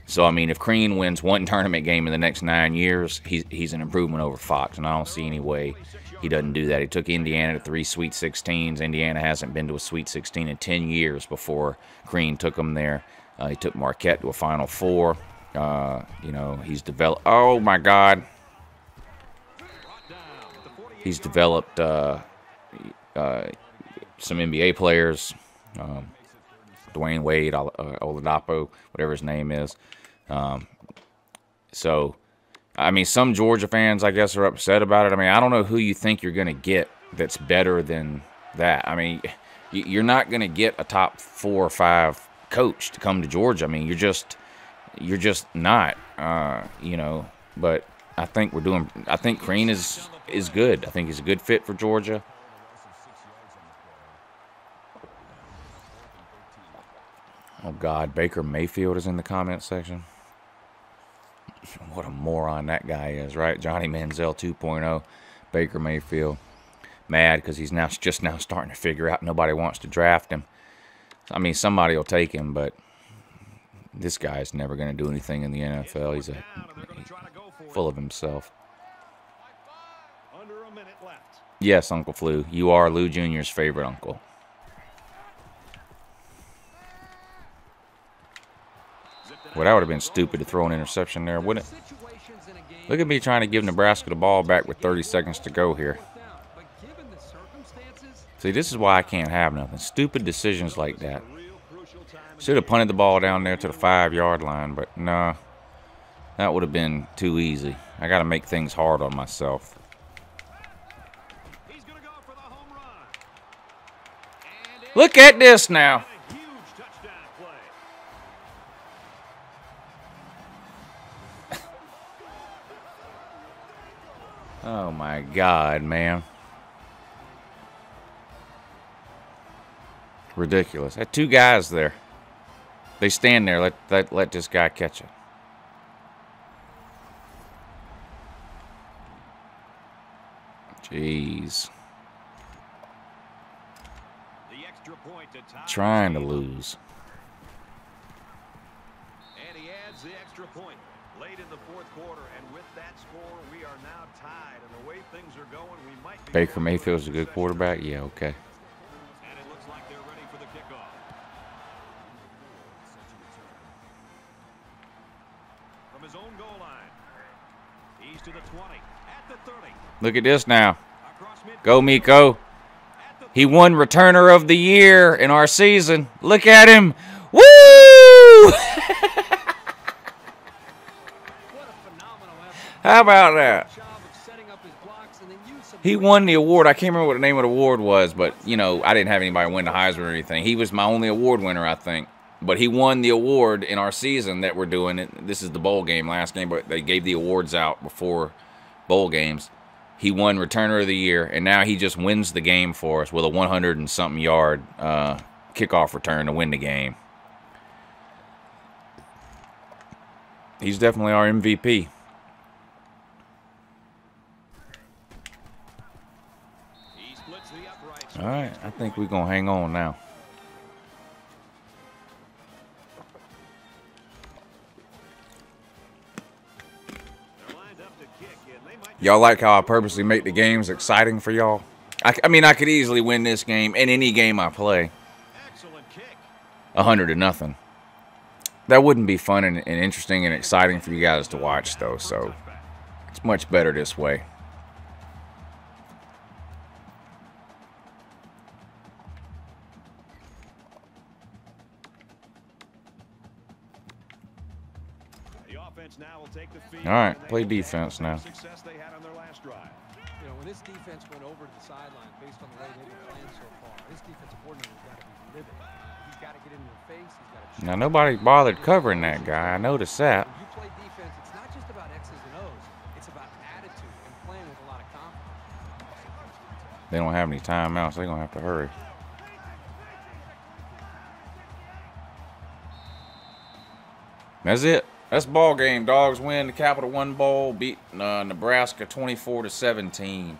So, I mean, if Crean wins 1 tournament game in the next 9 years, he's an improvement over Fox, and I don't see any way he doesn't do that. He took Indiana to 3 Sweet 16s. Indiana hasn't been to a Sweet 16 in 10 years before Crean took them there. He took Marquette to a Final Four. You know, he's developed. Oh, my God. He's developed some NBA players. Dwayne Wade, Oladapo, whatever his name is. So, I mean, some Georgia fans, I guess, are upset about it. I mean, I don't know who you think you're going to get that's better than that. I mean, you're not going to get a top 4 or 5 coach to come to Georgia. I mean, you're just not, you know. But I think I think Crean is good. I think he's a good fit for Georgia. Oh, God, Baker Mayfield is in the comment section. What a moron that guy is, right? Johnny Manziel 2.0, Baker Mayfield. Mad because he's just now starting to figure out nobody wants to draft him. I mean, somebody will take him, but this guy's never going to do anything in the NFL. He's full of himself. Under a minute left. Yes, Uncle Flu. You are Lou Jr.'s favorite uncle. Well, that would have been stupid to throw an interception there, wouldn't it? Look at me trying to give Nebraska the ball back with 30 seconds to go here. See, this is why I can't have nothing. Stupid decisions like that. Should have punted the ball down there to the 5-yard line, but nah. That would have been too easy. I got to make things hard on myself. Look at this now. Oh, my God, man. Ridiculous. Had 2 guys there. They stand there. Let this guy catch it. Jeez. The extra point to tie. Trying to lose. And he adds the extra point late in the 4th quarter, and with that score, we are now tied. And the way things are going, we might be. Baker Mayfield's a good quarterback? Yeah, okay. And it looks like they're ready for the kickoff. From his own goal line, he's to the 20, at the 30. Look at this now. Go, Miko. He won Returner of the Year in our season. Look at him. Woo! How about that? He won the award. I can't remember what the name of the award was, but, you know, I didn't have anybody win the Heisman or anything. He was my only award winner, I think. But he won the award in our season that we're doing. This is the bowl game, last game, but they gave the awards out before bowl games. He won Returner of the Year, and now he just wins the game for us with a 100-and-something yard kickoff return to win the game. He's definitely our MVP. splits the uprights. All right, I think we're going to hang on now. They're lined up to kick, and they might Y'all like how I purposely make the games exciting for y'all? I mean, I could easily win this game and any game I play excellent kick. 100-0. That wouldn't be fun and interesting and exciting for you guys to watch, though, so it's much better this way. The offense now will take the field. All right, and they play hope to have defense the now. success they had on their last drive. You know, when this defense went over to the sideline based on the way they've been playing so far, this defensive coordinator's got to be livid. He's got to get in their face. He's got to. Now, nobody bothered covering that guy. I noticed that. When you play defense, it's not just about X's and O's. It's about attitude and playing with a lot of confidence. They don't have any timeouts. They're going to have to hurry. That's it. That's ball game. Dogs win the Capital One Bowl, beat Nebraska 24-17.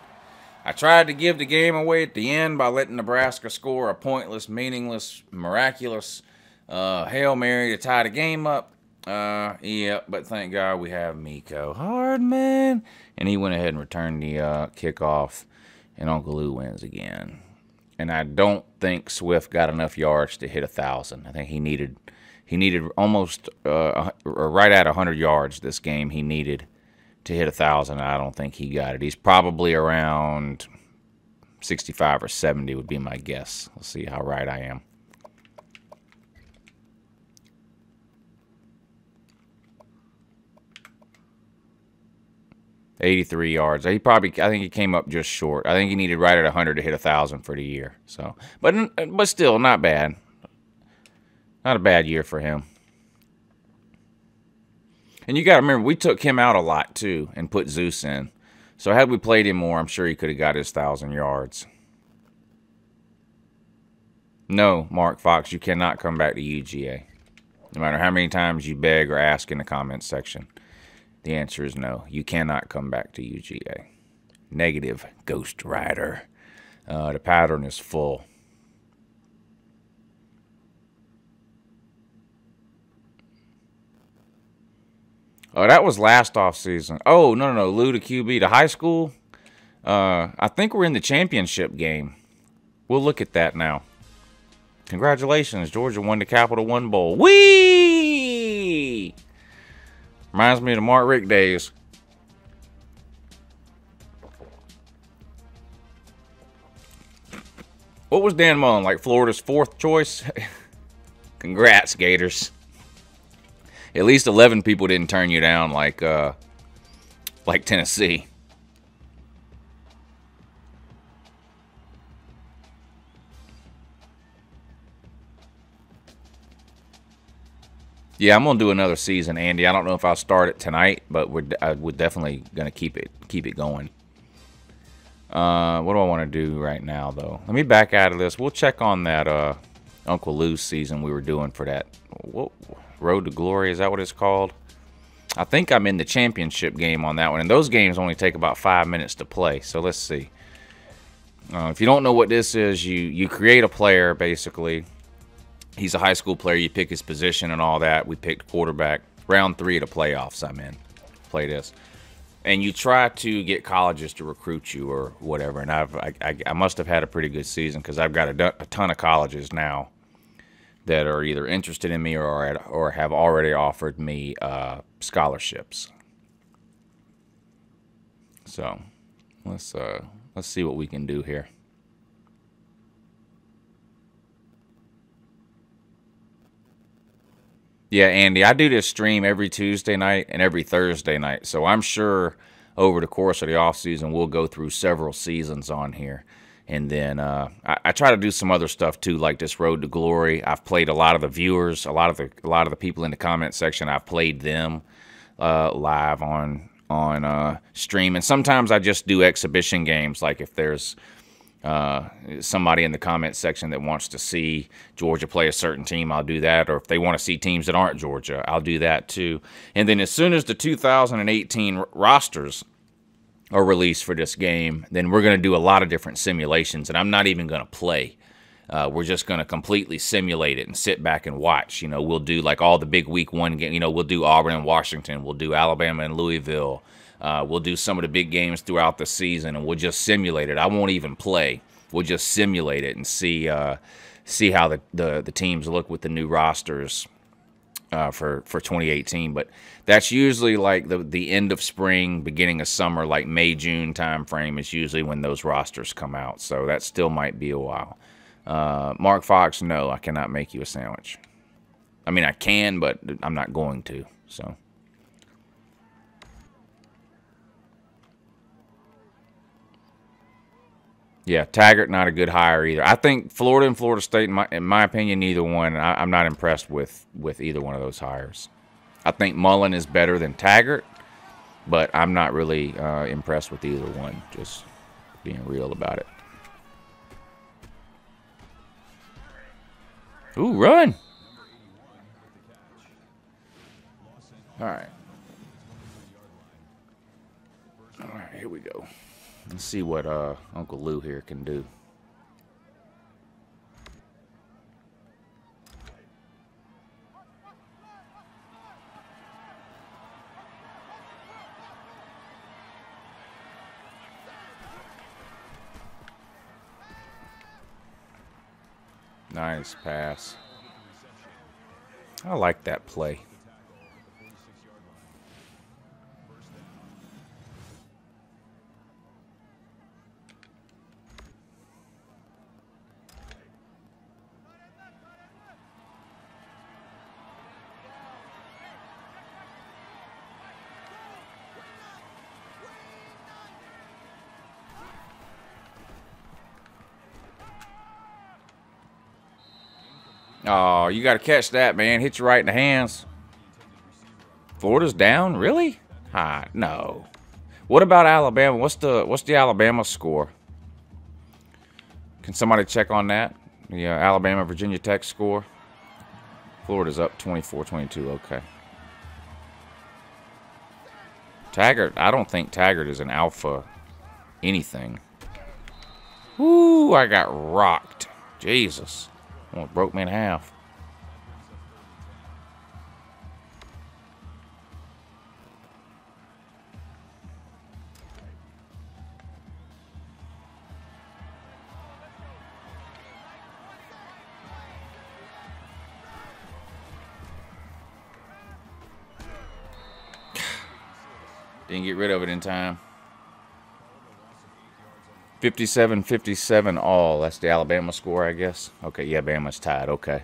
I tried to give the game away at the end by letting Nebraska score a pointless, meaningless, miraculous Hail Mary to tie the game up. Yeah, but thank God we have Miko Hardman. And he went ahead and returned the kickoff, and Uncle Lou wins again. And I don't think Swift got enough yards to hit 1,000. I think he needed almost right at 100 yards this game. He needed to hit 1,000. I don't think he got it. He's probably around 65 or 70 would be my guess. Let's see how right I am. $83 yards. I think he came up just short. I think he needed right at 100 to hit 1,000 for the year. So, but still not bad. Not a bad year for him. And you got to remember, we took him out a lot too and put Zeus in. So had we played him more, I'm sure he could have got his 1,000 yards. No, Mark Fox, you cannot come back to UGA. No matter how many times you beg or ask in the comments section. The answer is no. You cannot come back to UGA. Negative, Ghost Rider. The pattern is full. Oh, that was last offseason. Oh, no. Lou to QB to high school. I think we're in the championship game. We'll look at that now. Congratulations. Georgia won the Capital One Bowl. Whee! Reminds me of the Mark Richt days. What was Dan Mullen, like Florida's 4th choice? Congrats, Gators. At least 11 people didn't turn you down like Tennessee. Yeah, I'm gonna do another season, Andy. I don't know if I'll start it tonight, but we're definitely gonna keep it going. What do I want to do right now, though? Let me back out of this. We'll check on that Uncle Lou's season we were doing for that. Road to Glory, is that what it's called? I think I'm in the championship game on that one, and those games only take about 5 minutes to play. So let's see. If you don't know what this is, you create a player basically. He's a high school player. You pick his position and all that. We picked quarterback. Round 3 of the playoffs I'm in. Play this. And you try to get colleges to recruit you or whatever. And I must have had a pretty good season because I've got a ton of colleges now that are either interested in me or have already offered me scholarships. So let's see what we can do here. Yeah, Andy, I do this stream every Tuesday night and every Thursday night, so I'm sure over the course of the offseason we'll go through several seasons on here. And then I try to do some other stuff too, like this Road to Glory. I've played a lot of the viewers, a lot of the people in the comment section. I've played them live on stream, and sometimes I just do exhibition games, like if there's somebody in the comment section that wants to see Georgia play a certain team, I'll do that. Or if they want to see teams that aren't Georgia, I'll do that too. And then as soon as the 2018 rosters are released for this game, then we're going to do a lot of different simulations, and I'm not even going to play. We're just going to completely simulate it and sit back and watch. You know, we'll do like all the big week 1 game. You know, we'll do Auburn and Washington. We'll do Alabama and Louisville. We'll do some of the big games throughout the season, and we'll just simulate it. I won't even play. We'll just simulate it and see how the teams look with the new rosters for 2018. But that's usually like the end of spring, beginning of summer, like May, June time frame is usually when those rosters come out. So that still might be a while. Mark Fox, no, I cannot make you a sandwich. I mean, I can, but I'm not going to. So. Yeah, Taggart, not a good hire either. I think Florida and Florida State, in my opinion, neither one. I'm not impressed with either one of those hires. I think Mullen is better than Taggart, but I'm not really impressed with either one, just being real about it. Ooh, run! All right. All right, here we go. Let's see what Uncle Lou here can do. Nice pass. I like that play. Oh, you got to catch that, man. Hit you right in the hands. Florida's down? Really? No. What about Alabama? What's the Alabama score? Can somebody check on that? The Alabama Virginia Tech score? Florida's up 24-22. Okay. Taggart, I don't think Taggart is an alpha anything. Woo, I got rocked. Jesus. Almost broke me in half. Didn't get rid of it in time. 57-57 all. That's the Alabama score, I guess. Okay, yeah, Bama's tied. Okay.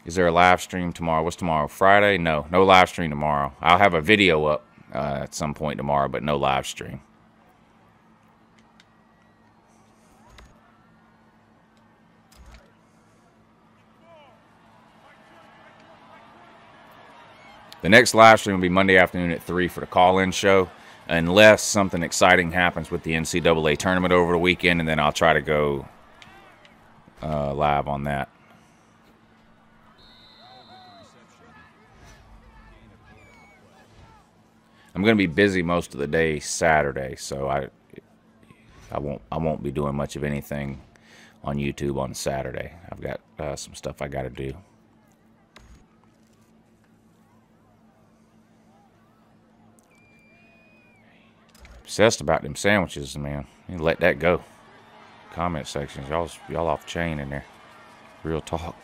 Is there a live stream tomorrow? What's tomorrow? Friday? No. No live stream tomorrow. I'll have a video up at some point tomorrow, but no live stream. The next live stream will be Monday afternoon at 3 for the call-in show, unless something exciting happens with the NCAA tournament over the weekend, and then I'll try to go live on that. I'm going to be busy most of the day Saturday, so I won't be doing much of anything on YouTube on Saturday. I've got some stuff I got to do. Obsessed about them sandwiches, man. You let that go. Comment sections, y'all off chain in there. Real talk.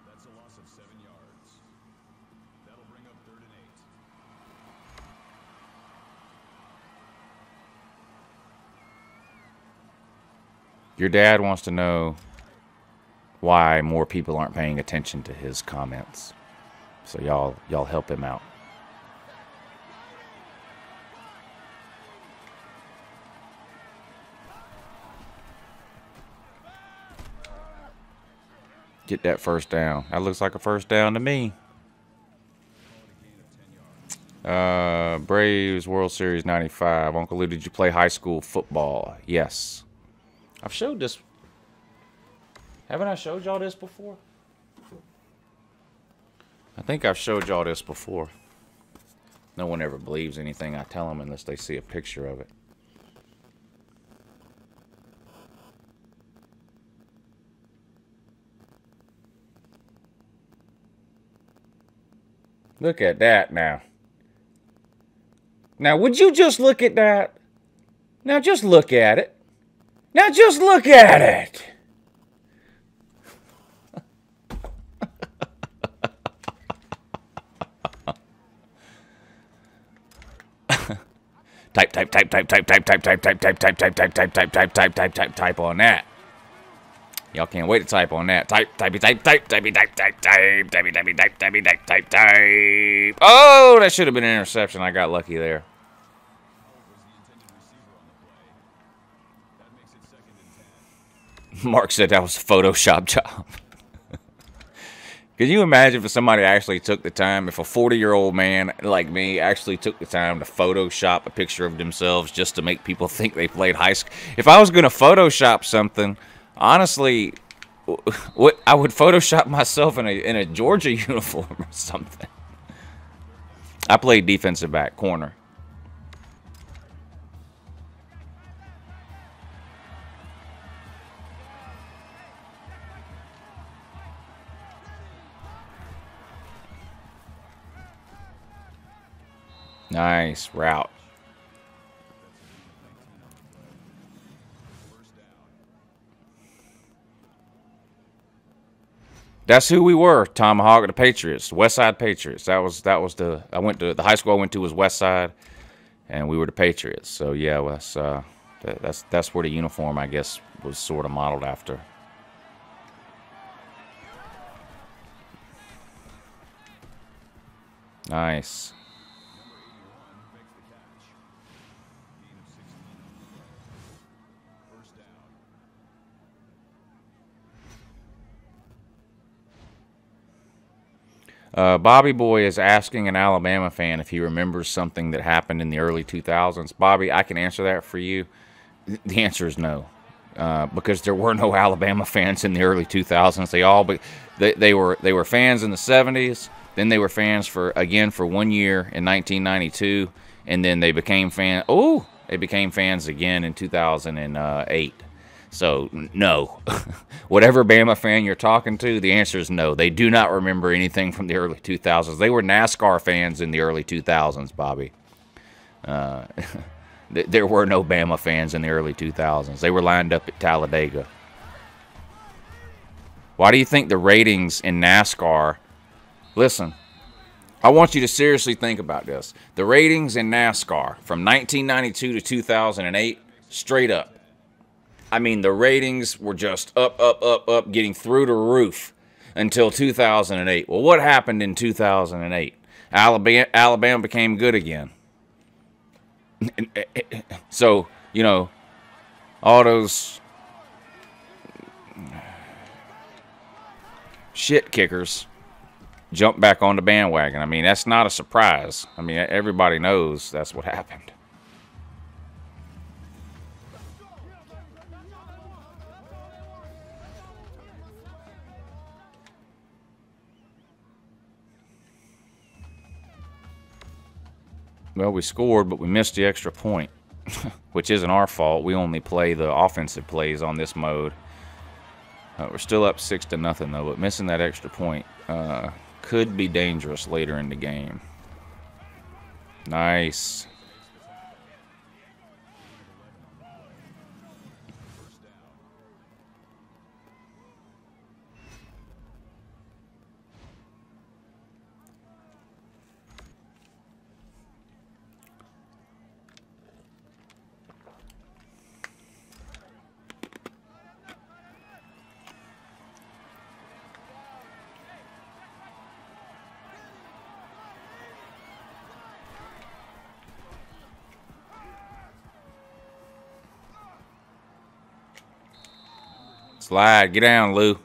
That's a loss of 7 yards. That'll bring up 3rd and 8. Your dad wants to know why more people aren't paying attention to his comments. So y'all help him out. Get that first down. That looks like a first down to me. Braves World Series 95. Uncle Lou, did you play high school football? Yes. I've showed this. Haven't I showed y'all this before? I think I've showed y'all this before. No one ever believes anything I tell them unless they see a picture of it. Look at that now. Now, would you just look at that? Now, just look at it. Now, just look at it. Type on that. Y'all can't wait to type on that. Type. Oh, that should have been an interception. I got lucky there. Mark said that was a Photoshop job. Could you imagine if somebody actually took the time, if a 40-year-old man like me actually took the time to Photoshop a picture of themselves just to make people think they played high school? If I was going to Photoshop something, honestly, I would Photoshop myself in a Georgia uniform or something. I played defensive back, corner. Nice route. That's who we were, Tomahawk, the Patriots, West Side Patriots. That was the the high school I went to was West Side, and we were the Patriots. So yeah, that's where the uniform, I guess, was sort of modeled after. Nice. Bobby Boy is asking an Alabama fan if he remembers something that happened in the early 2000s. Bobby, I can answer that for you. The answer is no, because there were no Alabama fans in the early 2000s. They were fans in the 70s. Then they were fans for 1 year in 1992, and then they became fans. Oh, they became fans again in 2008. So, no. Whatever Bama fan you're talking to, the answer is no. They do not remember anything from the early 2000s. They were NASCAR fans in the early 2000s, Bobby. There were no Bama fans in the early 2000s. They were lined up at Talladega. Why do you think the ratings in NASCAR... Listen, I want you to seriously think about this. The ratings in NASCAR from 1992 to 2008, straight up. I mean, the ratings were just up, getting through the roof until 2008. Well, what happened in 2008? Alabama became good again. So, you know, all those shit kickers jumped back on the bandwagon. I mean, that's not a surprise. I mean, everybody knows that's what happened. Well, we scored, but we missed the extra point, which isn't our fault. We only play the offensive plays on this mode. We're still up 6-0, though, but missing that extra point could be dangerous later in the game. Nice. Slide. Get down, Lou.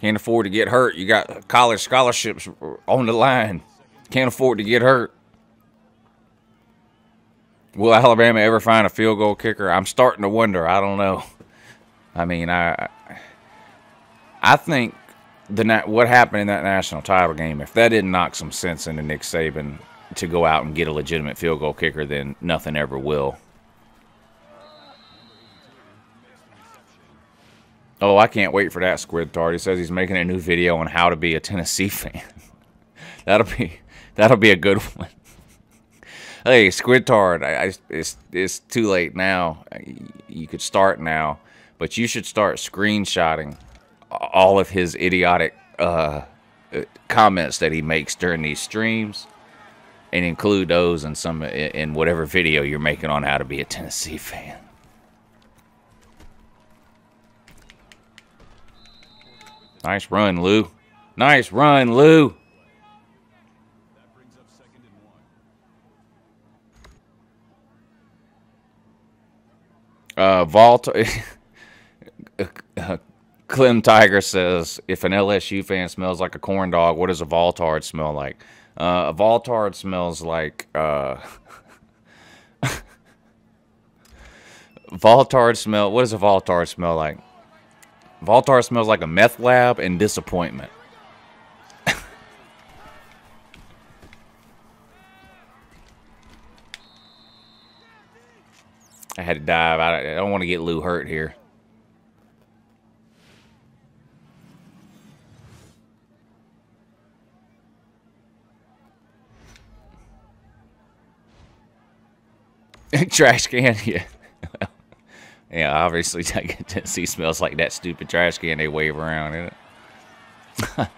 Can't afford to get hurt. You got college scholarships on the line. Can't afford to get hurt. Will Alabama ever find a field goal kicker? I'm starting to wonder. I don't know. I mean, I think what happened in that national title game, if that didn't knock some sense into Nick Saban to go out and get a legitimate field goal kicker, then nothing ever will. Oh, I can't wait for that squid tart. He says he's making a new video on how to be a Tennessee fan. That'll be a good one. Hey, squid tart, it's too late now. You could start now, but you should start screenshotting all of his idiotic comments that he makes during these streams, and include those in whatever video you're making on how to be a Tennessee fan. Nice run, Lou. Nice run, Lou. Clem Tiger says, if an LSU fan smells like a corn dog, what does a Voltard smell like? A Voltard smells like what does a Voltard smell like? Voltard smells like a meth lab and disappointment. I had to dive. I don't want to get Lou hurt here. Trash can, yeah. Yeah, obviously Tennessee smells like that stupid trash can they wave around, isn't it?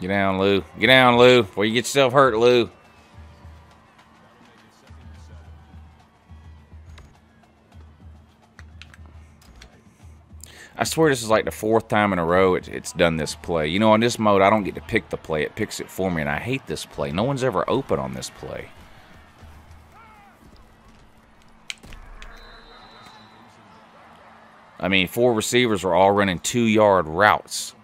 Get down, Lou. Get down, Lou. Before you get yourself hurt, Lou. I swear this is like the 4th time in a row it's done this play. You know, on this mode, I don't get to pick the play. It picks it for me, and I hate this play. No one's ever open on this play. I mean, 4 receivers are all running 2-yard routes.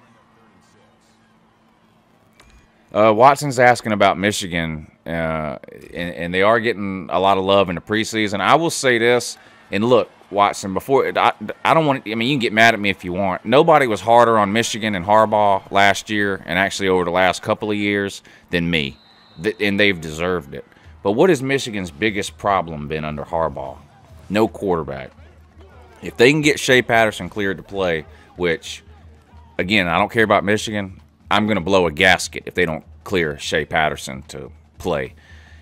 Watson's asking about Michigan, and they are getting a lot of love in the preseason. I will say this, and look, Watson, before I don't want to, I mean, you can get mad at me if you want. Nobody was harder on Michigan and Harbaugh last year, and actually over the last couple of years, than me, and they've deserved it. But what has Michigan's biggest problem been under Harbaugh? No quarterback. If they can get Shea Patterson cleared to play, which, again, I don't care about Michigan, I'm going to blow a gasket if they don't clear Shea Patterson to play.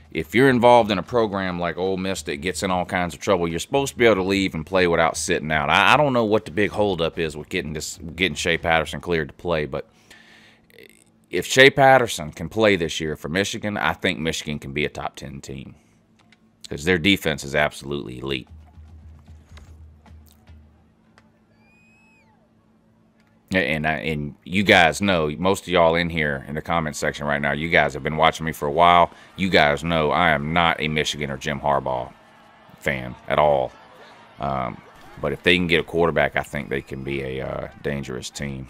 If you're involved in a program like Ole Miss that gets in all kinds of trouble, you're supposed to be able to leave and play without sitting out. I don't know what the big holdup is with getting Shea Patterson cleared to play, but if Shea Patterson can play this year for Michigan, I think Michigan can be a top 10 team because their defense is absolutely elite. And you guys know, most of y'all in here in the comment section right now, you guys have been watching me for a while. You guys know I am not a Michigan or Jim Harbaugh fan at all. But if they can get a quarterback, I think they can be a dangerous team.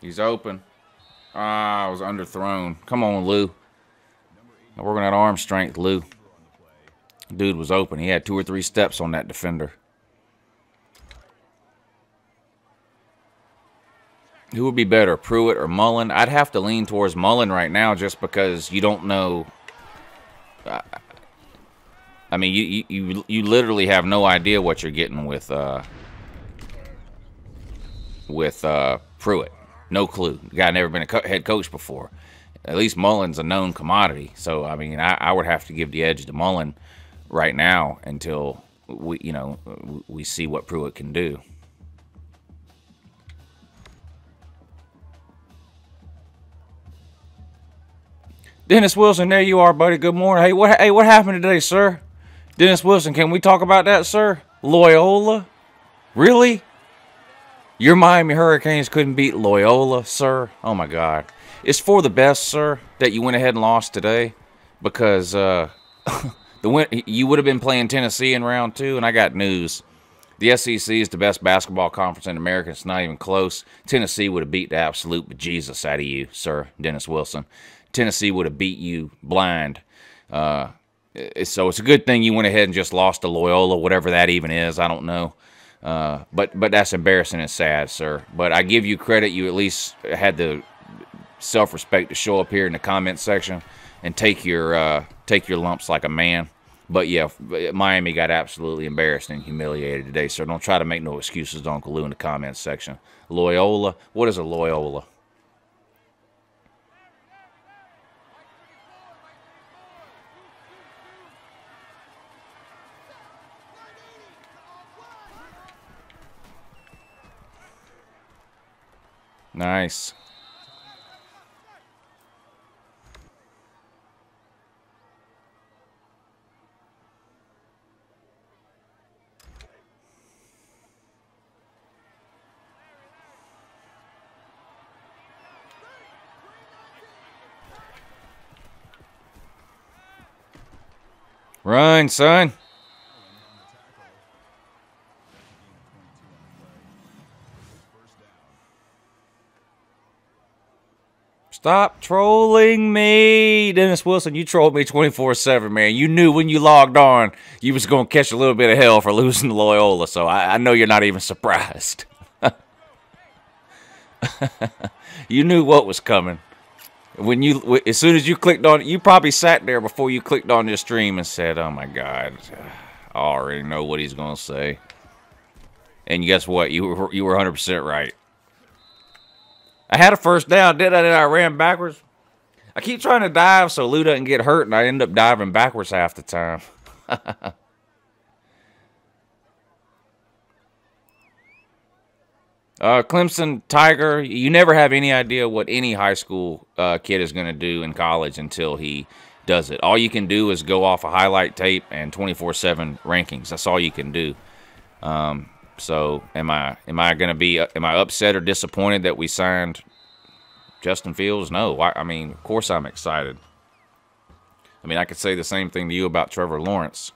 He's open. Ah, I was underthrown. Come on, Lou. We're working at arm strength, Lou. Dude was open. He had 2 or 3 steps on that defender. Who would be better, Pruitt or Mullen? I'd have to lean towards Mullen right now just because you don't know. I mean, you literally have no idea what you're getting with Pruitt. No clue. The guy never been a head coach before. At least Mullen's a known commodity. So, I mean, I would have to give the edge to Mullen right now until we see what Pruitt can do. Dennis Wilson, there you are, buddy. Good morning. Hey, what happened today, sir? Dennis Wilson, can we talk about that, sir? Loyola? Really? Your Miami Hurricanes couldn't beat Loyola, sir? Oh, my God. It's for the best, sir, that you went ahead and lost today because you would have been playing Tennessee in round 2, and I got news. The SEC is the best basketball conference in America. It's not even close. Tennessee would have beat the absolute bejesus out of you, sir, Dennis Wilson. Tennessee would have beat you blind. So it's a good thing you went ahead and just lost to Loyola, whatever that even is. I don't know. But that's embarrassing and sad, sir. But I give you credit. You at least had the self-respect to show up here in the comment section and take your lumps like a man. But yeah, Miami got absolutely embarrassed and humiliated today, so don't try to make no excuses to Uncle Lou in the comments section. Loyola? What is a Loyola? Nice. Run, son. Stop trolling me. Dennis Wilson, you trolled me 24/7, man. You knew when you logged on you was going to catch a little bit of hell for losing to Loyola, so I know you're not even surprised. You knew what was coming. As soon as you clicked on it, you probably sat there before you clicked on this stream and said, oh my God, I already know what he's going to say. And guess what? You were 100% right. I had a first down, did I? Then I ran backwards. I keep trying to dive so Lou doesn't get hurt, and I end up diving backwards half the time. Clemson Tiger, you never have any idea what any high school kid is going to do in college until he does it. All you can do is go off a highlight tape and 24/7 rankings. That's all you can do. So am I upset or disappointed that we signed Justin Fields? No. I mean, of course I'm excited. I mean, I could say the same thing to you about Trevor Lawrence.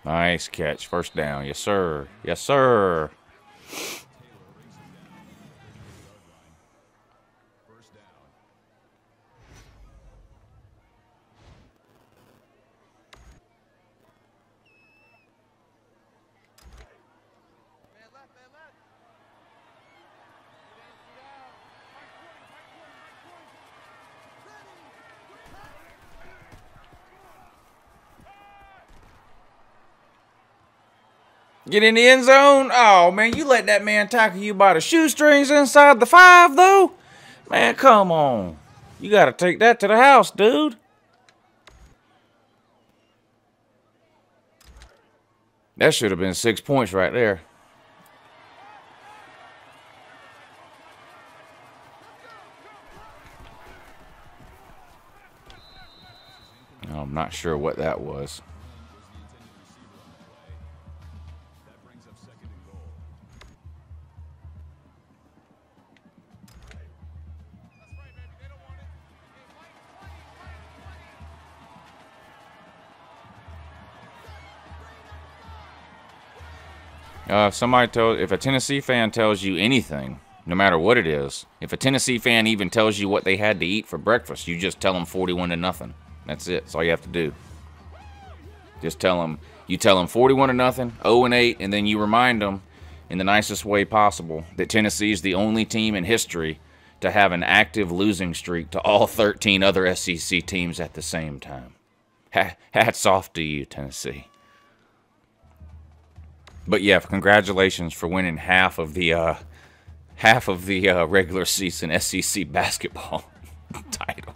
Nice catch. First down. Yes, sir. Yes, sir. Get in the end zone. Oh, man, you let that man tackle you by the shoestrings inside the 5, though? Man, come on. You got to take that to the house, dude. That should have been 6 points right there. I'm not sure what that was. If a Tennessee fan tells you anything, no matter what it is, if a Tennessee fan even tells you what they had to eat for breakfast, you just tell them 41-0. That's it. That's all you have to do. Just tell them. You tell them 41-0, 0-8, and then you remind them in the nicest way possible that Tennessee is the only team in history to have an active losing streak to all 13 other SEC teams at the same time. Hats off to you, Tennessee. But yeah, congratulations for winning half of the regular season SEC basketball title.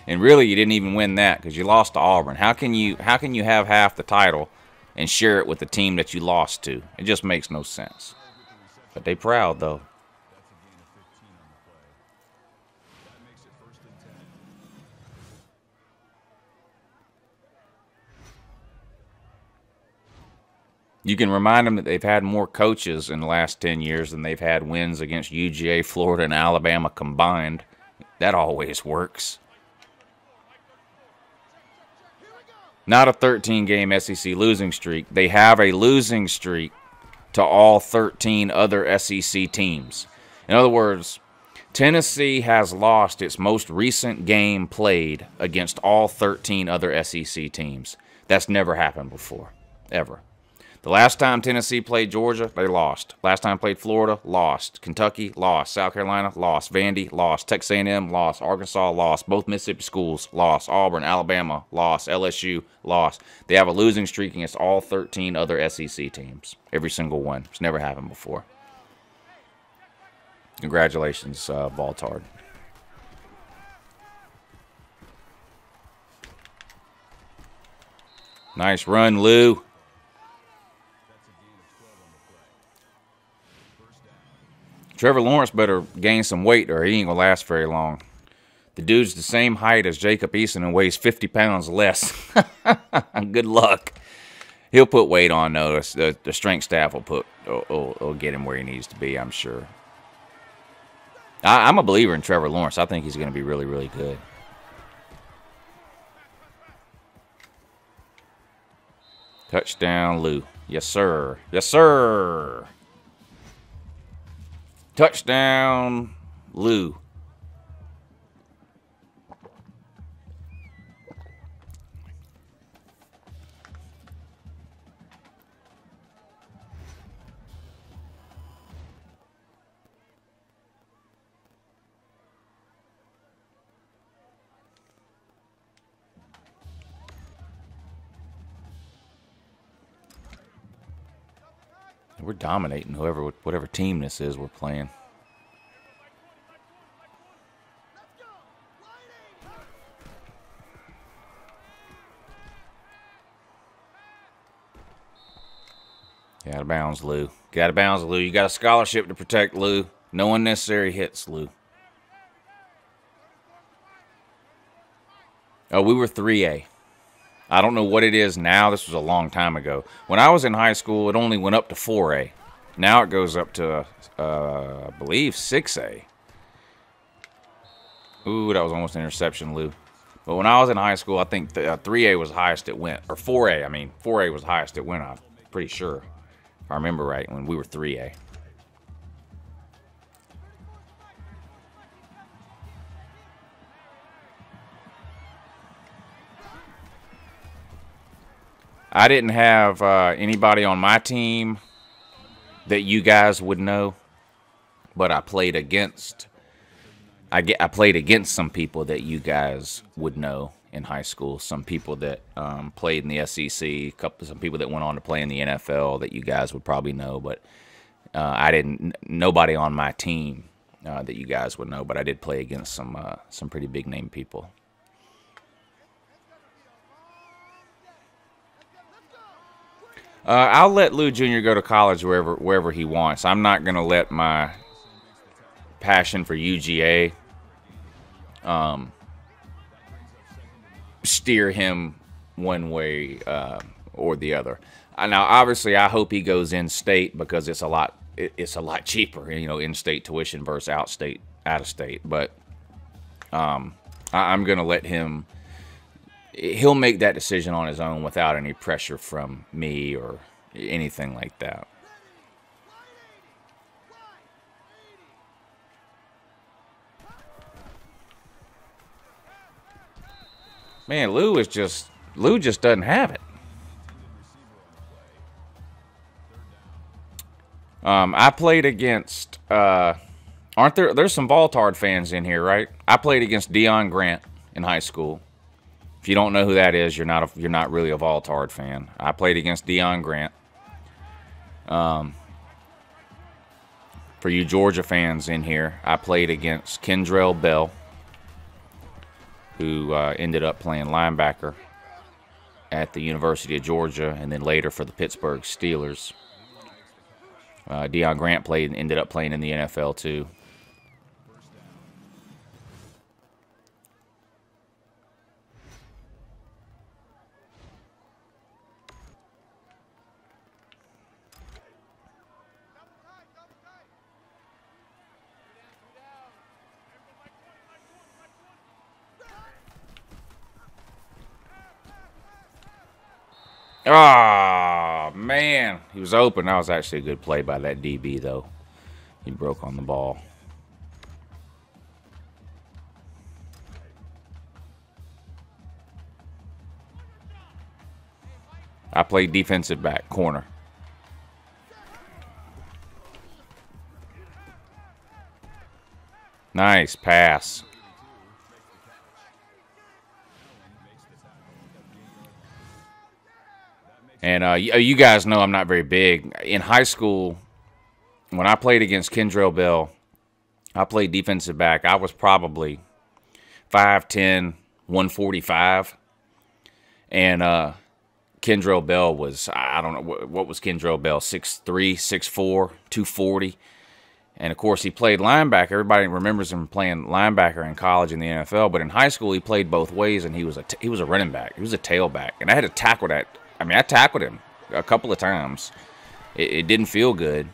And really, you didn't even win that because you lost to Auburn. How can you have half the title and share it with the team that you lost to? It just makes no sense. But they proud though. You can remind them that they've had more coaches in the last 10 years than they've had wins against UGA, Florida, and Alabama combined. That always works. Not a 13-game SEC losing streak. They have a losing streak to all 13 other SEC teams. In other words, Tennessee has lost its most recent game played against all 13 other SEC teams. That's never happened before, ever. The last time Tennessee played Georgia, they lost. Last time played Florida, lost. Kentucky, lost. South Carolina, lost. Vandy, lost. Texas A&M, lost. Arkansas, lost. Both Mississippi schools, lost. Auburn, Alabama, lost. LSU, lost. They have a losing streak against all 13 other SEC teams. Every single one. It's never happened before. Congratulations, Valtard. Nice run, Lou. Trevor Lawrence better gain some weight or he ain't going to last very long. The dude's the same height as Jacob Eason and weighs 50 pounds less. Good luck. He'll put weight on, though. The strength staff will get him where he needs to be, I'm sure. I'm a believer in Trevor Lawrence. I think he's going to be really, really good. Touchdown, Lou. Yes, sir. Yes, sir. Touchdown, Lou. We're dominating whatever team this is we're playing. Get out of bounds, Lou. Get out of bounds, Lou. You got a scholarship to protect, Lou. No unnecessary hits, Lou. Oh, we were 3A. I don't know what it is now. This was a long time ago. When I was in high school, it only went up to 4A. Now it goes up to, I believe, 6A. Ooh, that was almost an interception, Lou. But when I was in high school, I think 3A was the highest it went. Or 4A, I mean. 4A was the highest it went, I'm pretty sure. If I remember right, when we were 3A. I didn't have anybody on my team that you guys would know, but I played against. I played against some people that you guys would know in high school. Some people that played in the SEC. Some people that went on to play in the NFL that you guys would probably know, but I didn't. Nobody on my team that you guys would know, but I did play against some pretty big name people. I'll let Lou Jr. go to college wherever he wants. I'm not going to let my passion for UGA steer him one way or the other. Now, obviously, I hope he goes in-state because it's a lot cheaper, you know, in-state tuition versus out-of-state. But I'm going to let him. He'll make that decision on his own without any pressure from me or anything like that. Man, Lou just doesn't have it. I played against there's some Valtard fans in here, right? I played against Deion Grant in high school. If you don't know who that is, you're not really a Valtard fan. I played against Deion Grant. For you Georgia fans in here, I played against Kendrell Bell, who ended up playing linebacker at the University of Georgia, and then later for the Pittsburgh Steelers. Deion Grant ended up playing in the NFL too. Ah, man. He was open. That was actually a good play by that DB, though. He broke on the ball. I played defensive back, corner. Nice pass. And you guys know I'm not very big. In high school, when I played against Kendrell Bell, I played defensive back. I was probably 5'10", 145. And Kendrell Bell was, I don't know, what was Kendrell Bell? 6'3", 6'4", 240. And, of course, he played linebacker. Everybody remembers him playing linebacker in college and the NFL. But in high school, he played both ways, and he was a running back. He was a tailback. And I had to tackle that. I mean, I tackled him a couple of times. It didn't feel good.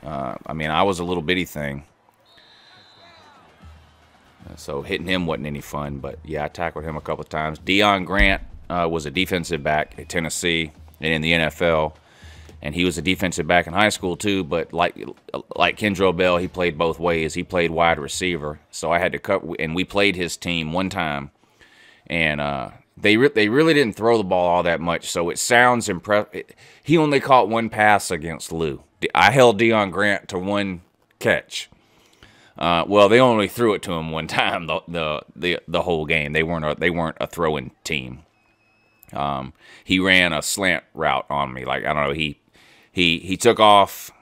I mean, I was a little bitty thing. So hitting him wasn't any fun. But, yeah, I tackled him a couple of times. Deion Grant was a defensive back at Tennessee and in the NFL. And he was a defensive back in high school, too. But like Kendrell Bell, he played both ways. He played wide receiver. So I had to cut. And we played his team one time. And they really didn't throw the ball all that much, so it sounds impressive. He only caught one pass against Lou. I held Deion Grant to one catch. Well, they only threw it to him one time the whole game. They weren't a throwing team. He ran a slant route on me. Like, I don't know, he took off,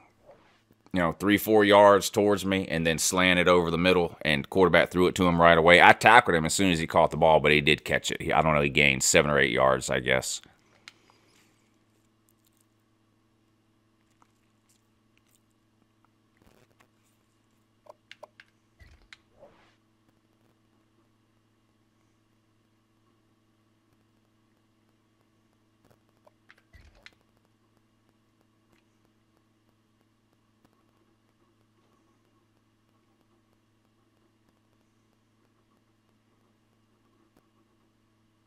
3-4 yards towards me and then slanted over the middle, and quarterback threw it to him right away. I tackled him as soon as he caught the ball, but he did catch it. I don't know, he gained 7 or 8 yards, I guess.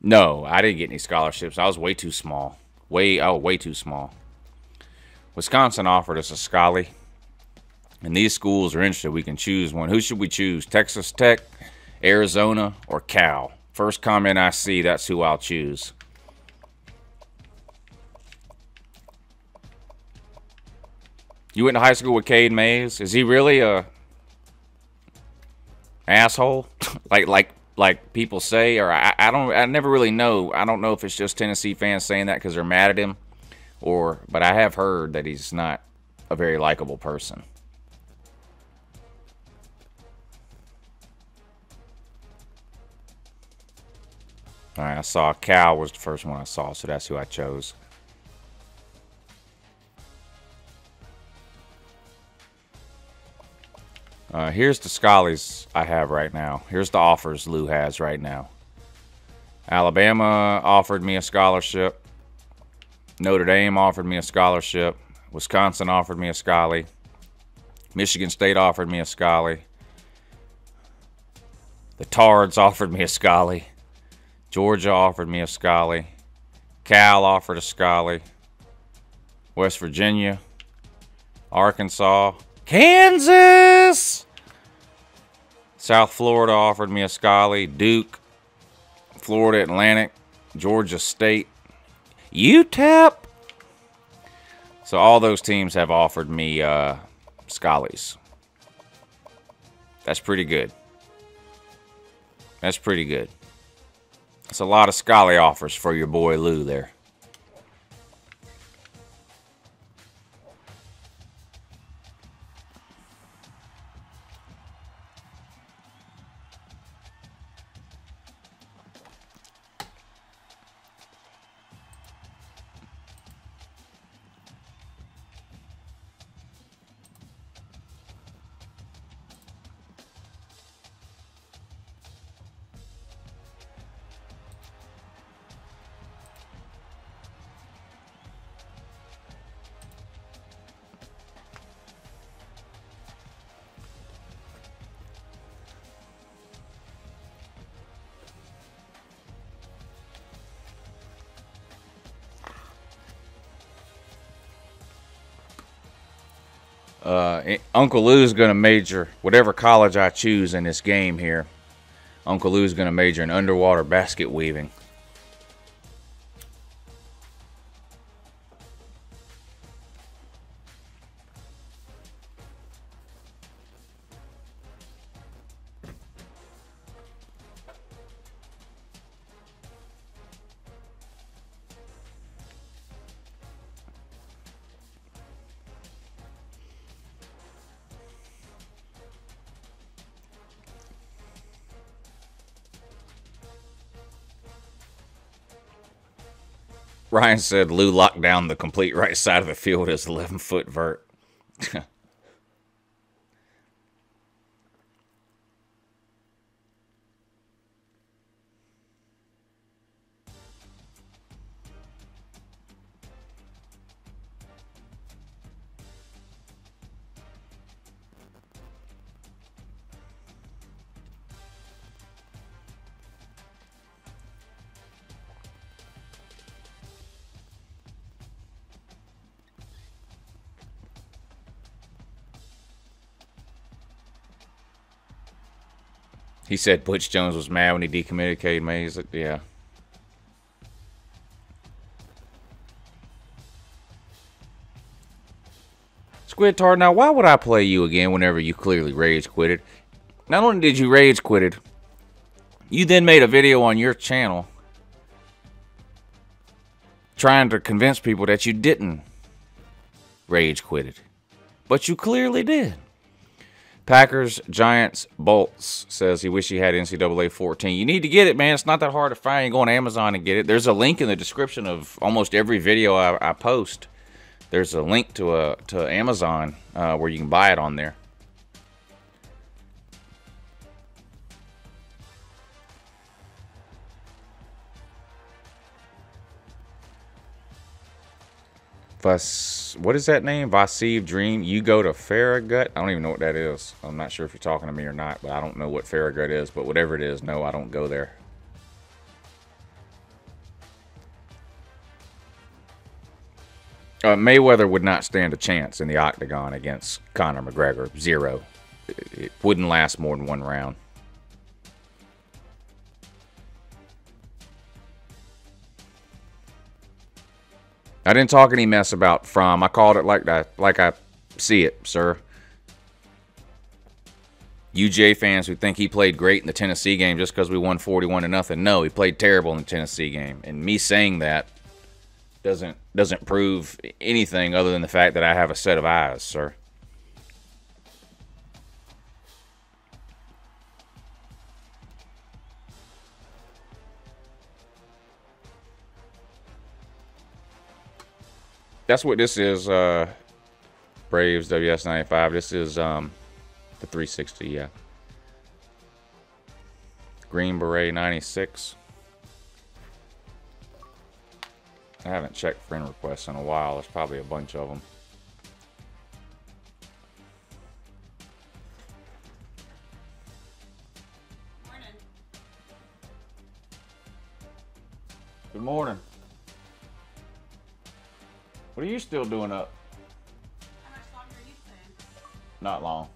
No, I didn't get any scholarships. I was way too small. Way too small. Wisconsin offered us a scholarship. And these schools are interested. We can choose one. Who should we choose? Texas Tech, Arizona, or Cal? First comment I see, that's who I'll choose. You went to high school with Cade Mays? Is he really a asshole? like people say, or I never really know. I don't know if it's just Tennessee fans saying that because they're mad at him, but I have heard that he's not a very likable person. All right, I saw Cal was the first one I saw, so that's who I chose. Here's the scholars I have right now. Here's the offers Lou has right now. Alabama offered me a scholarship. Notre Dame offered me a scholarship. Wisconsin offered me a scholarship. Michigan State offered me a scholarship. The Tards offered me a scholarship. Georgia offered me a scholarship. Cal offered a scholarship. West Virginia. Arkansas. Kansas! South Florida offered me a scholarship. Duke. Florida Atlantic. Georgia State. UTEP. So all those teams have offered me scholarships. That's pretty good. That's pretty good. That's a lot of scholarship offers for your boy Lou there. Uncle Lou's going to major, whatever college I choose in this game here, Uncle Lou's going to major in underwater basket weaving. Ryan said Lou locked down the complete right side of the field as 11-foot vert. He said Butch Jones was mad when he decommitted Cade Mays. Yeah. Squid Tard, now why would I play you again whenever you clearly rage quitted? Not only did you rage quitted, you then made a video on your channel trying to convince people that you didn't rage quitted. But you clearly did. Packers, Giants, Bolts says he wish he had NCAA 14. You need to get it, man. It's not that hard to find. You go on Amazon and get it. There's a link in the description of almost every video I post. There's a link to Amazon where you can buy it on there. What is that name? Vasiv Dream. You go to Farragut. I don't even know what that is. I'm not sure if you're talking to me or not, but I don't know what Farragut is. But whatever it is, no, I don't go there. Mayweather would not stand a chance in the octagon against Conor McGregor. 0. It wouldn't last more than 1 round. I didn't talk any mess about Fromm. I called it like I see it, sir. UJ fans who think he played great in the Tennessee game just because we won 41-0. No, he played terrible in the Tennessee game. And me saying that doesn't prove anything other than the fact that I have a set of eyes, sir. That's what this is, Braves WS95. This is the 360, yeah. Green Beret 96. I haven't checked friend requests in a while. There's probably a bunch of them. Morning. Good morning. What are you still doing up? How much longer are you staying? Not long.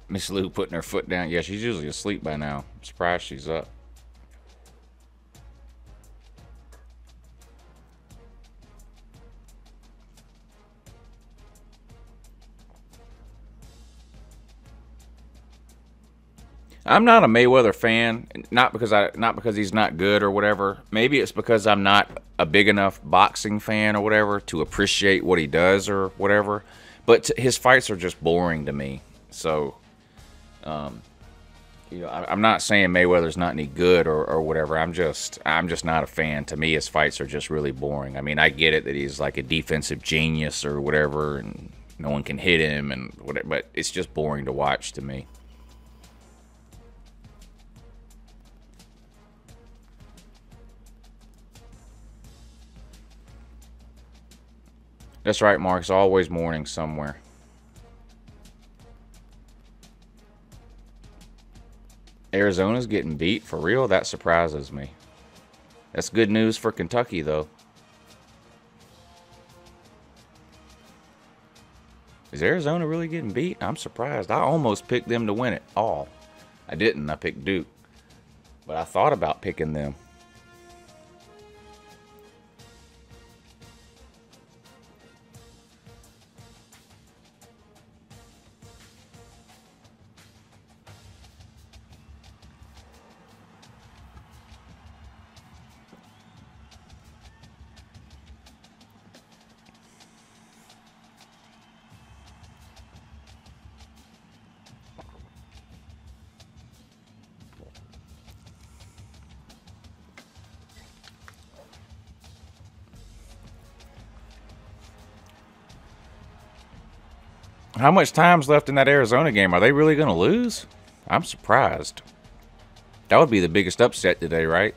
Miss Lou putting her foot down. Yeah, she's usually asleep by now. I'm surprised she's up. I'm not a Mayweather fan, not because he's not good or whatever. Maybe it's because I'm not a big enough boxing fan or whatever to appreciate what he does or whatever. But his fights are just boring to me. So, you know, I'm not saying Mayweather's not any good or whatever. I'm just not a fan. To me, his fights are just really boring. I mean, I get it that he's like a defensive genius or whatever, and no one can hit him and whatever, but it's just boring to watch to me. That's right, Mark. It's always morning somewhere. Arizona's getting beat for real? That surprises me. That's good news for Kentucky, though. Is Arizona really getting beat? I'm surprised. I almost picked them to win it all. I didn't. I picked Duke. But I thought about picking them. How much time's left in that Arizona game? Are they really going to lose? I'm surprised. That would be the biggest upset today, right?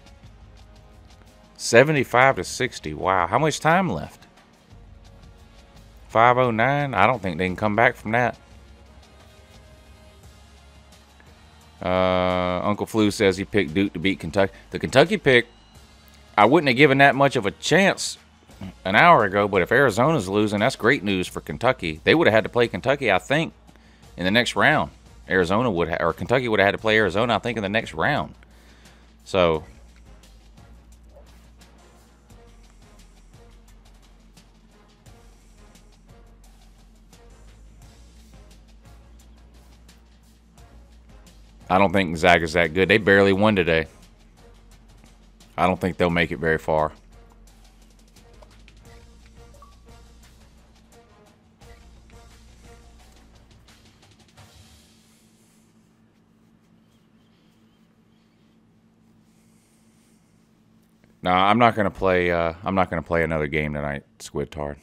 75-60. Wow. How much time left? 5:09. I don't think they can come back from that. Uncle Flu says he picked Duke to beat Kentucky. The Kentucky pick, I wouldn't have given that much of a chance an hour ago, but if Arizona's losing, that's great news for Kentucky. They would have had to play Kentucky, I think, in the next round. Arizona would have, or Kentucky would have had to play Arizona, I think, in the next round. So I don't think Gonzaga's that good. They barely won today. I don't think they'll make it very far. No, I'm not gonna play. I'm not gonna play another game tonight, Squid Tard.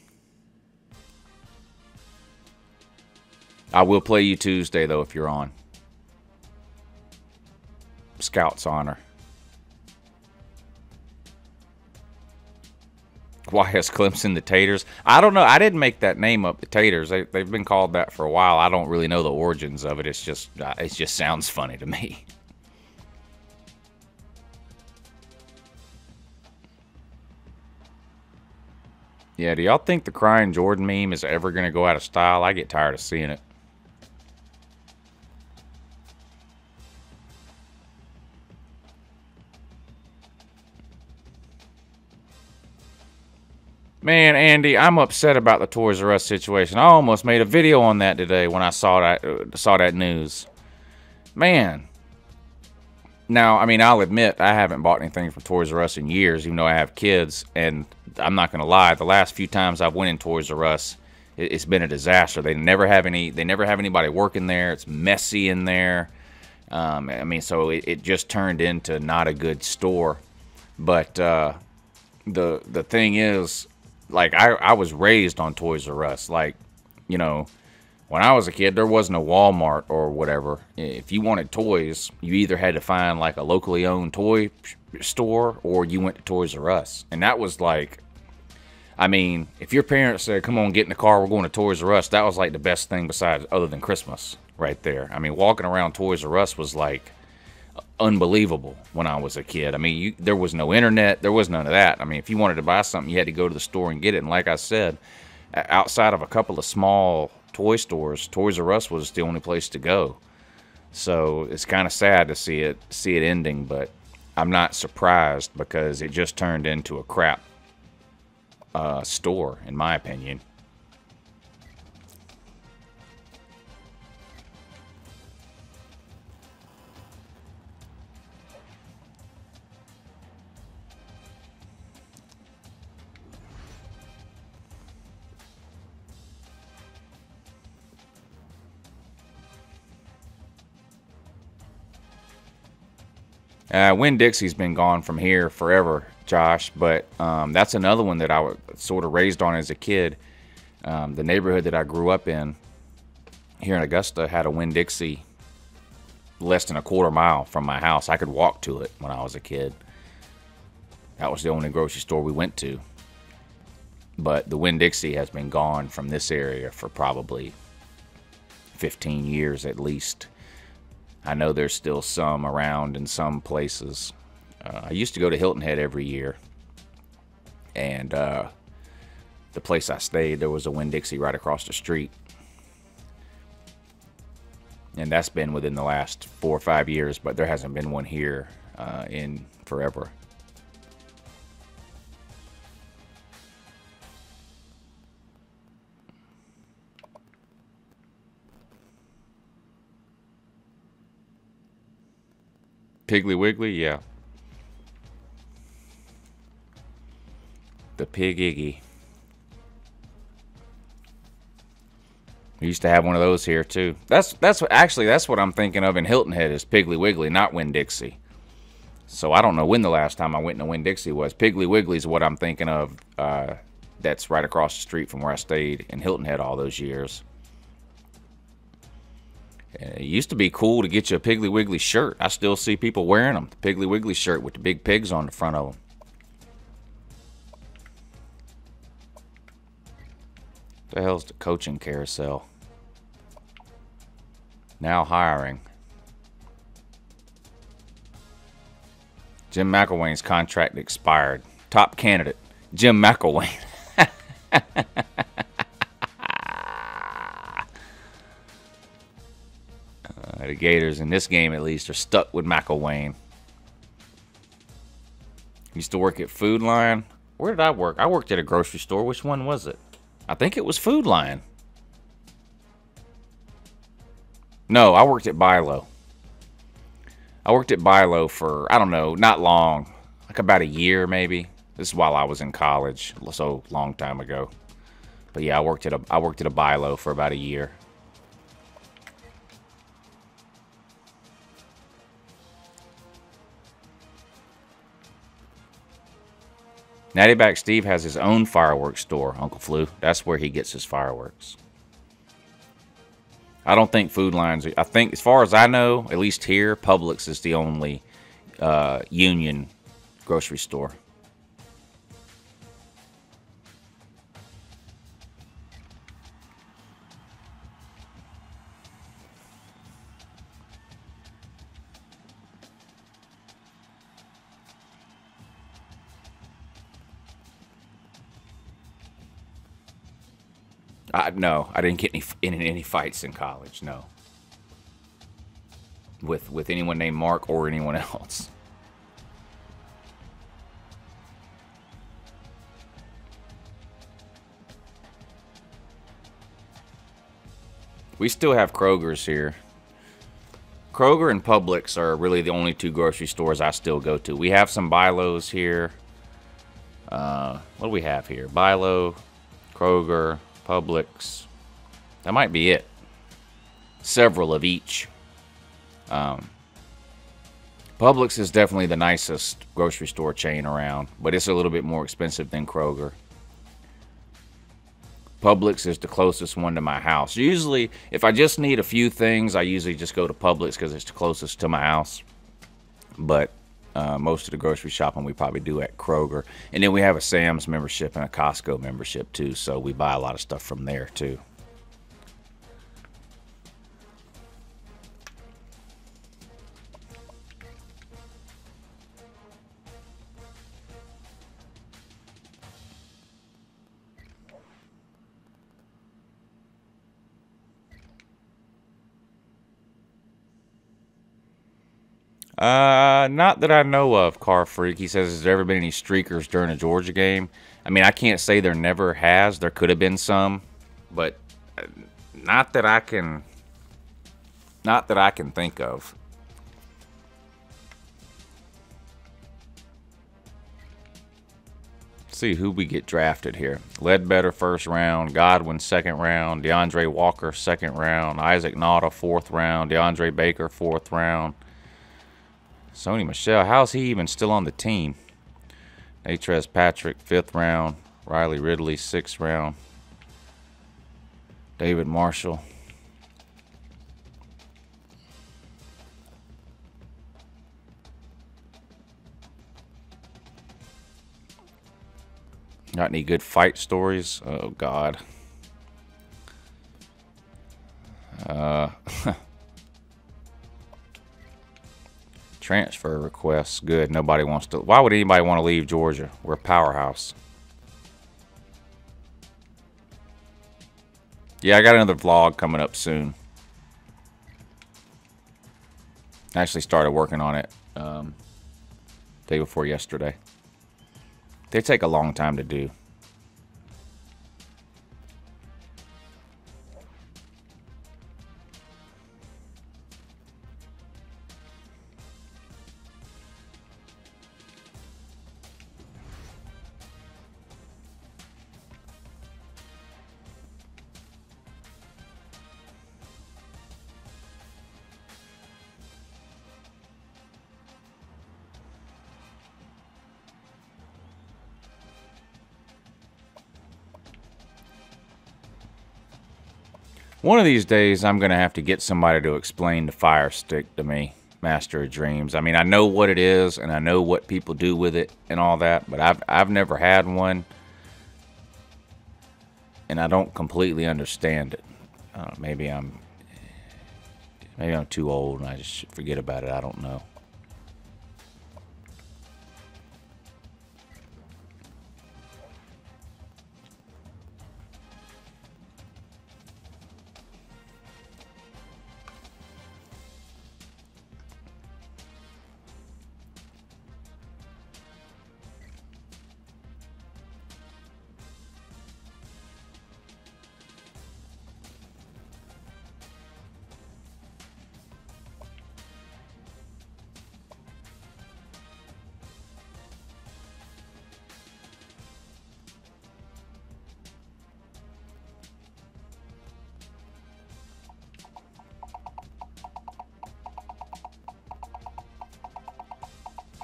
I will play you Tuesday though if you're on. Scout's honor. Why is Clemson the Taters? I don't know. I didn't make that name up, the Taters. They've been called that for a while. I don't really know the origins of it. It just sounds funny to me. Yeah, do y'all think the crying Jordan meme is ever going to go out of style? I get tired of seeing it. Man, Andy, I'm upset about the Toys R Us situation. I almost made a video on that today when I saw that news. Man. Now, I mean, I'll admit I haven't bought anything from Toys R Us in years, even though I have kids. And I'm not going to lie, the last few times I've went in Toys R Us, it's been a disaster. They never have anybody working there. It's messy in there. I mean, so it just turned into not a good store. But the thing is, like, I was raised on Toys R Us. Like, you know, when I was a kid, there wasn't a Walmart or whatever. If you wanted toys, you either had to find, like, a locally owned toy store or you went to Toys R Us. And that was, like, I mean, if your parents said, come on, get in the car, we're going to Toys R Us, that was, like, the best thing besides, other than Christmas right there. I mean, walking around Toys R Us was, like, unbelievable when I was a kid. I mean, there was no internet. There was none of that. I mean, if you wanted to buy something, you had to go to the store and get it. And like I said, outside of a couple of small toy stores, Toys R Us was the only place to go. So it's kind of sad to see it ending, but I'm not surprised because it just turned into a crap store, in my opinion. Winn-Dixie's been gone from here forever, Josh, but that's another one that I was sort of raised on as a kid. The neighborhood that I grew up in here in Augusta had a Winn-Dixie less than a quarter mile from my house. I could walk to it when I was a kid. That was the only grocery store we went to. But the Winn-Dixie has been gone from this area for probably 15 years at least. I know there's still some around in some places. I used to go to Hilton Head every year. And the place I stayed, there was a Winn-Dixie right across the street. And that's been within the last 4 or 5 years, but there hasn't been one here in forever. Piggly Wiggly, yeah. The Pig Iggy. We used to have one of those here too. That's what I'm thinking of in Hilton Head is Piggly Wiggly, not Winn-Dixie. So I don't know when the last time I went to Winn-Dixie was. Piggly Wiggly is what I'm thinking of. That's right across the street from where I stayed in Hilton Head all those years. It used to be cool to get you a Piggly Wiggly shirt. I still see people wearing them. The Piggly Wiggly shirt with the big pigs on the front of them. What the hell's the coaching carousel? Now hiring. Jim McElwain's contract expired. Top candidate, Jim McElwain. The Gators, in this game at least, are stuck with McElwain. Used to work at Food Lion. Where did I work? I worked at a grocery store. Which one was it? I think it was Food Lion. No, I worked at Bilo. I worked at Bilo for, I don't know, not long. Like about a year maybe. This is while I was in college, so long time ago. But yeah, I worked at a Bilo for about a year. Natty Back Steve has his own fireworks store, Uncle Flu. That's where he gets his fireworks. I don't think Food Lions... I think, as far as I know, at least here, Publix is the only union grocery store. No, I didn't get in any fights in college, no. With anyone named Mark or anyone else. We still have Kroger's here. Kroger and Publix are really the only two grocery stores I still go to. We have some Bilos here. What do we have here? Bilo, Kroger, Publix. That might be it. Several of each. Publix is definitely the nicest grocery store chain around, but it's a little bit more expensive than Kroger. Publix is the closest one to my house. Usually, if I just need a few things, I usually just go to Publix because it's the closest to my house. But most of the grocery shopping we probably do at Kroger. And then we have a Sam's membership and a Costco membership too, so we buy a lot of stuff from there too. Not that I know of, Car Freak. He says, has there ever been any streakers during a Georgia game? I mean, I can't say there never has. There could have been some, but not that I can think of. Let's see who we get drafted here. Ledbetter first round, Godwin second round, DeAndre Walker second round, Isaac Nauta fourth round, DeAndre Baker fourth round. Sony Michel, how's he even still on the team? Natrez Patrick, 5th round. Riley Ridley, 6th round. David Marshall. Got any good fight stories? Oh, God. Transfer requests. Good. Nobody wants to. Why would anybody want to leave Georgia? We're a powerhouse. Yeah, I got another vlog coming up soon. I actually started working on it day before yesterday. They take a long time to do. One of these days, I'm going to have to get somebody to explain the Fire Stick to me, Master of Dreams. I mean, I know what it is, and I know what people do with it and all that, but I've never had one, and I don't completely understand it. Maybe I'm too old, and I just should forget about it. I don't know.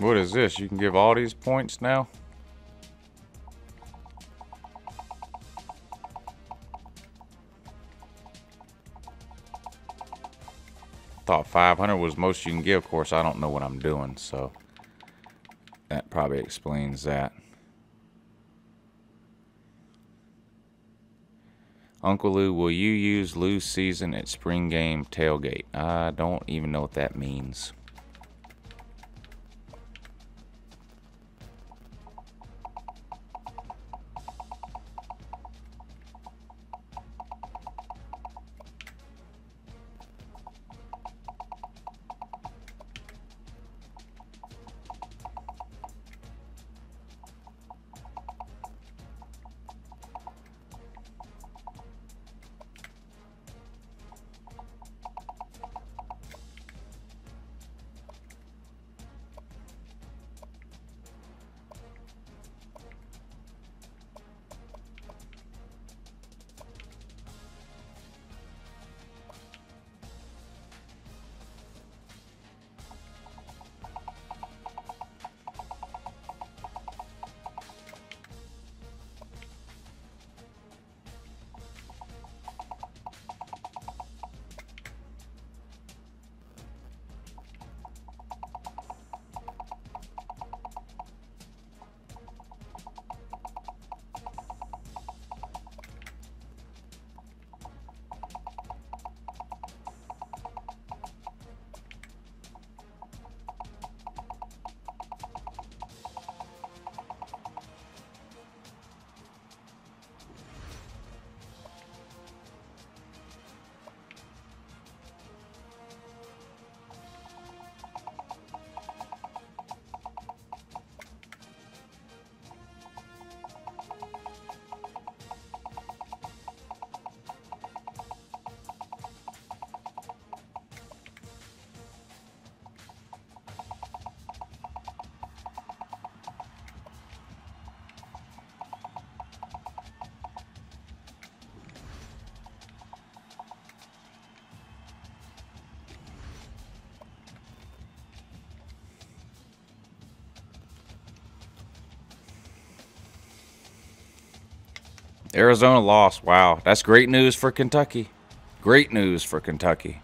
What is this? You can give all these points now? Thought 500 was most you can give. Of course, I don't know what I'm doing, so that probably explains that. Uncle Lou, will you use Lou's season at spring game tailgate? I don't even know what that means. Arizona lost. Wow, that's great news for Kentucky. Great news for Kentucky.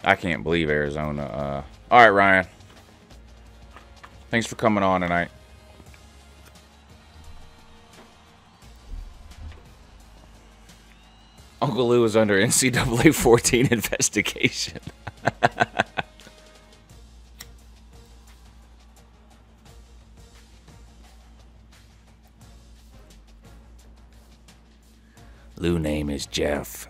I can't believe Arizona. All right, Ryan. Thanks for coming on tonight. Uncle Lou is under NCAA 14 investigation. Lou name is Jeff.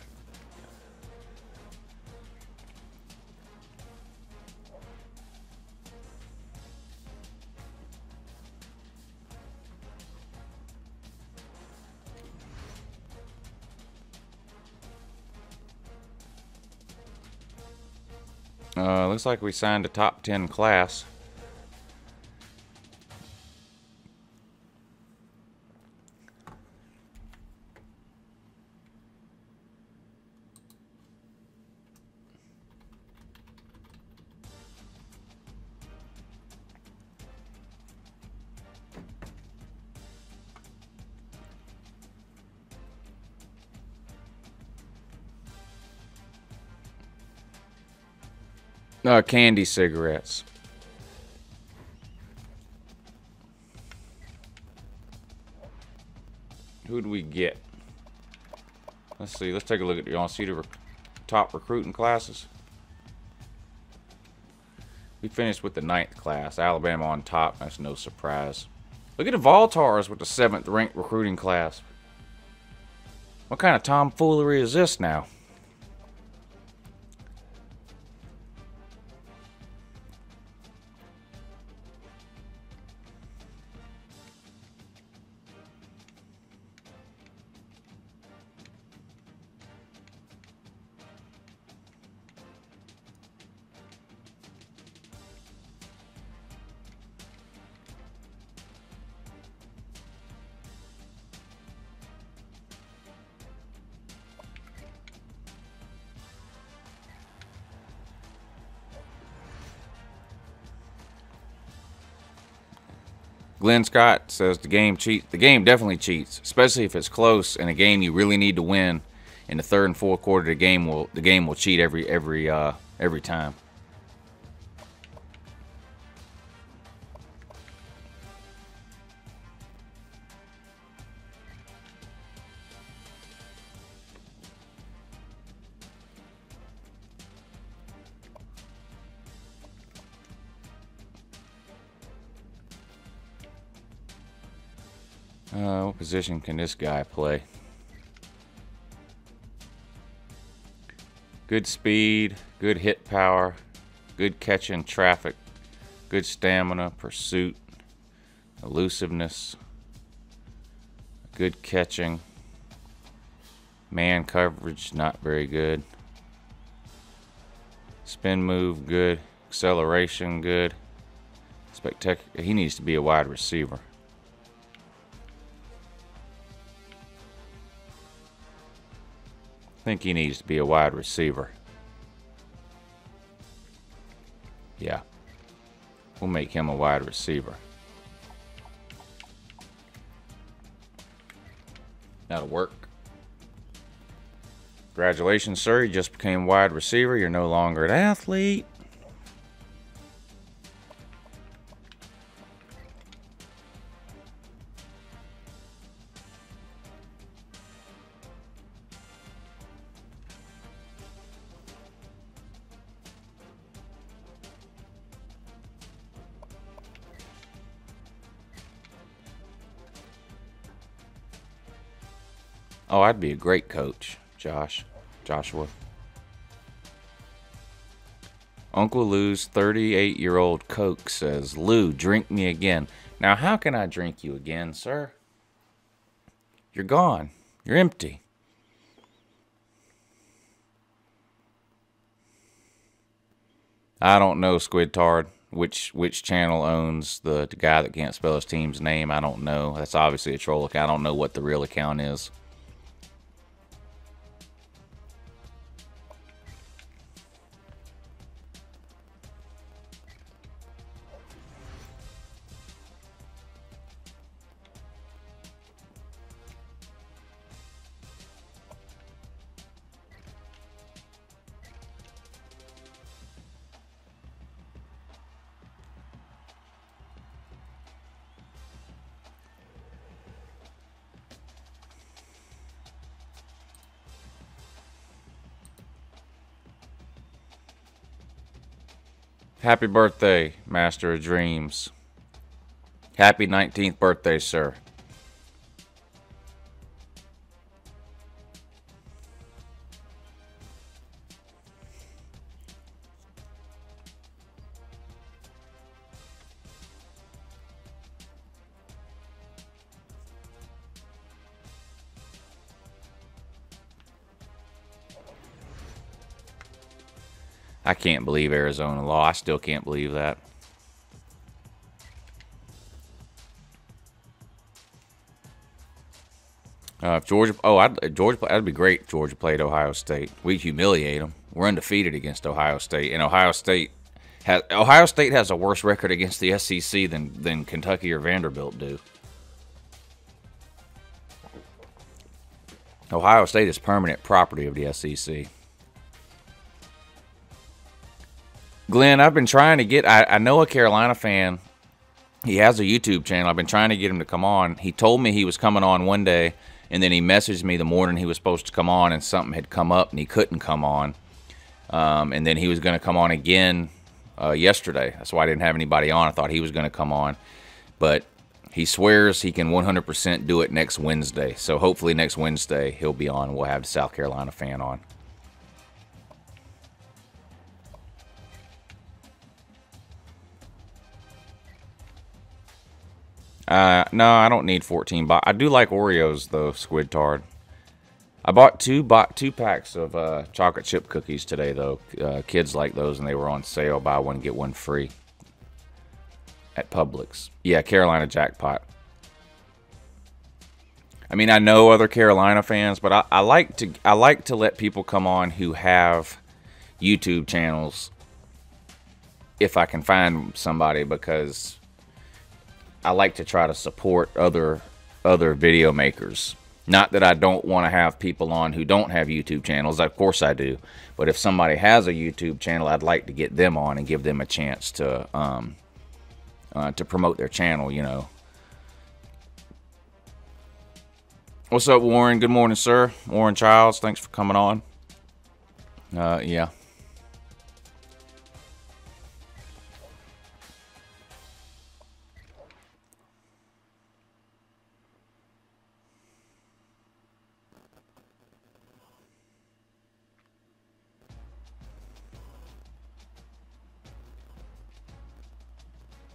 Looks like we signed a top 10 class. Candy cigarettes. Who do we get? Let's see. Let's take a look at. You want to see the top recruiting classes? We finished with the 9th class. Alabama on top. That's no surprise. Look at the Voltars with the 7th ranked recruiting class. What kind of tomfoolery is this now? Glenn Scott says the game cheats. The game definitely cheats, especially if it's close in a game you really need to win. In the 3rd and 4th quarter, the game will cheat every time. What position can this guy play? Good speed, good hit power, good catching traffic, good stamina, pursuit, elusiveness, good catching, man coverage, not very good. Spin move, good. Acceleration, good. Spectacular. He needs to be a wide receiver. I think he needs to be a wide receiver. Yeah. We'll make him a wide receiver. That'll work. Congratulations, sir. You just became wide receiver. You're no longer an athlete. Oh, I'd be a great coach, Joshua. Uncle Lou's 38-year-old Coke says, Lou, drink me again. Now, how can I drink you again, sir? You're gone. You're empty. I don't know, Squidtard, which channel owns the guy that can't spell his team's name. I don't know. That's obviously a troll account. I don't know what the real account is. Happy birthday, Master of Dreams. Happy 19th birthday, sir. I can't believe Arizona law. I still can't believe that. If Georgia, Georgia, that'd be great. If Georgia played Ohio State. We'd humiliate them. We're undefeated against Ohio State, and Ohio State has a worse record against the SEC than Kentucky or Vanderbilt do. Ohio State is permanent property of the SEC. Glenn, I've been trying to get, I know a Carolina fan. He has a YouTube channel. I've been trying to get him to come on. He told me he was coming on one day, and then he messaged me the morning he was supposed to come on, and something had come up, and he couldn't come on. And then he was going to come on again yesterday. That's why I didn't have anybody on. I thought he was going to come on. But he swears he can 100% do it next Wednesday. So hopefully next Wednesday he'll be on. We'll have the South Carolina fan on. No, I don't need 14. But I do like Oreos though, Squid Tard. I bought two packs of chocolate chip cookies today though. Kids like those, and they were on sale. Buy one get one free at Publix. Yeah, Carolina jackpot. I mean, I know other Carolina fans, but I like to let people come on who have YouTube channels if I can find somebody, because I like to try to support other video makers. Not that I don't want to have people on who don't have YouTube channels. Of course I do. But if somebody has a YouTube channel, I'd like to get them on and give them a chance to promote their channel, you know. What's up, Warren? Good morning, sir. Warren Childs, thanks for coming on. Yeah.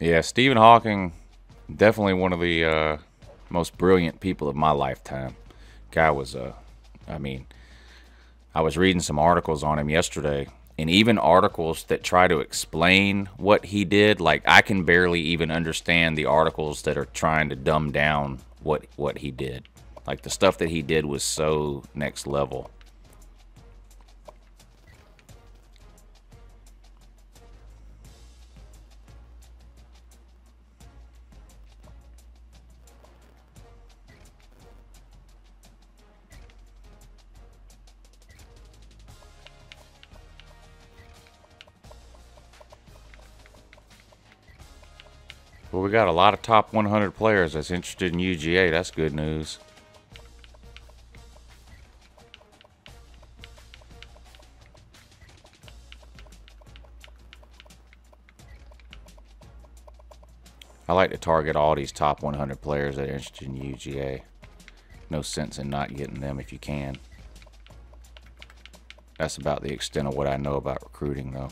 Yeah, Stephen Hawking, definitely one of the most brilliant people of my lifetime. Guy was, I mean, I was reading some articles on him yesterday, and even articles that try to explain what he did, like I can barely even understand the articles that are trying to dumb down what he did. Like the stuff that he did was so next level. Well, we got a lot of top 100 players that's interested in UGA. That's good news. I like to target all these top 100 players that are interested in UGA. No sense in not getting them if you can. That's about the extent of what I know about recruiting, though.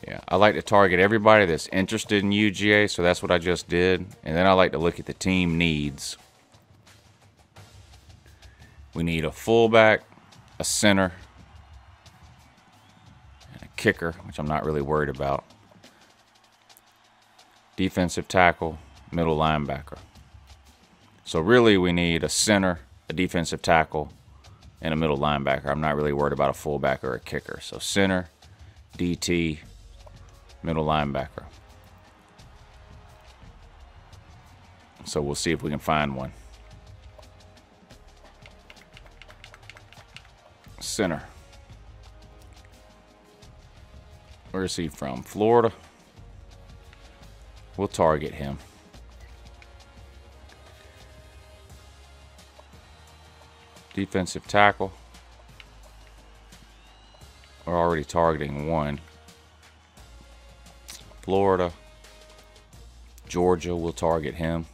Yeah, I like to target everybody that's interested in UGA, so that's what I just did. And then I like to look at the team needs. We need a fullback, a center, and a kicker, which I'm not really worried about. Defensive tackle, middle linebacker. So really we need a center, a defensive tackle, and a middle linebacker. I'm not really worried about a fullback or a kicker. So center, DT, middle linebacker. So we'll see if we can find one. Center. Where's he from? Florida. We'll target him. Defensive tackle. We're already targeting one. Florida. Georgia, we'll target him.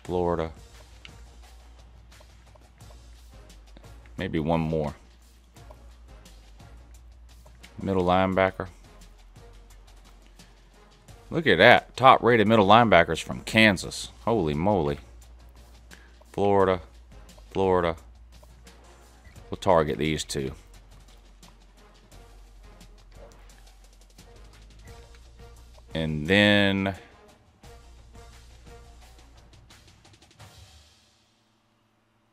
Florida. Maybe one more. Middle linebacker. Look at that. Top rated middle linebackers from Kansas. Holy moly. Florida. Florida. We'll target these two. And then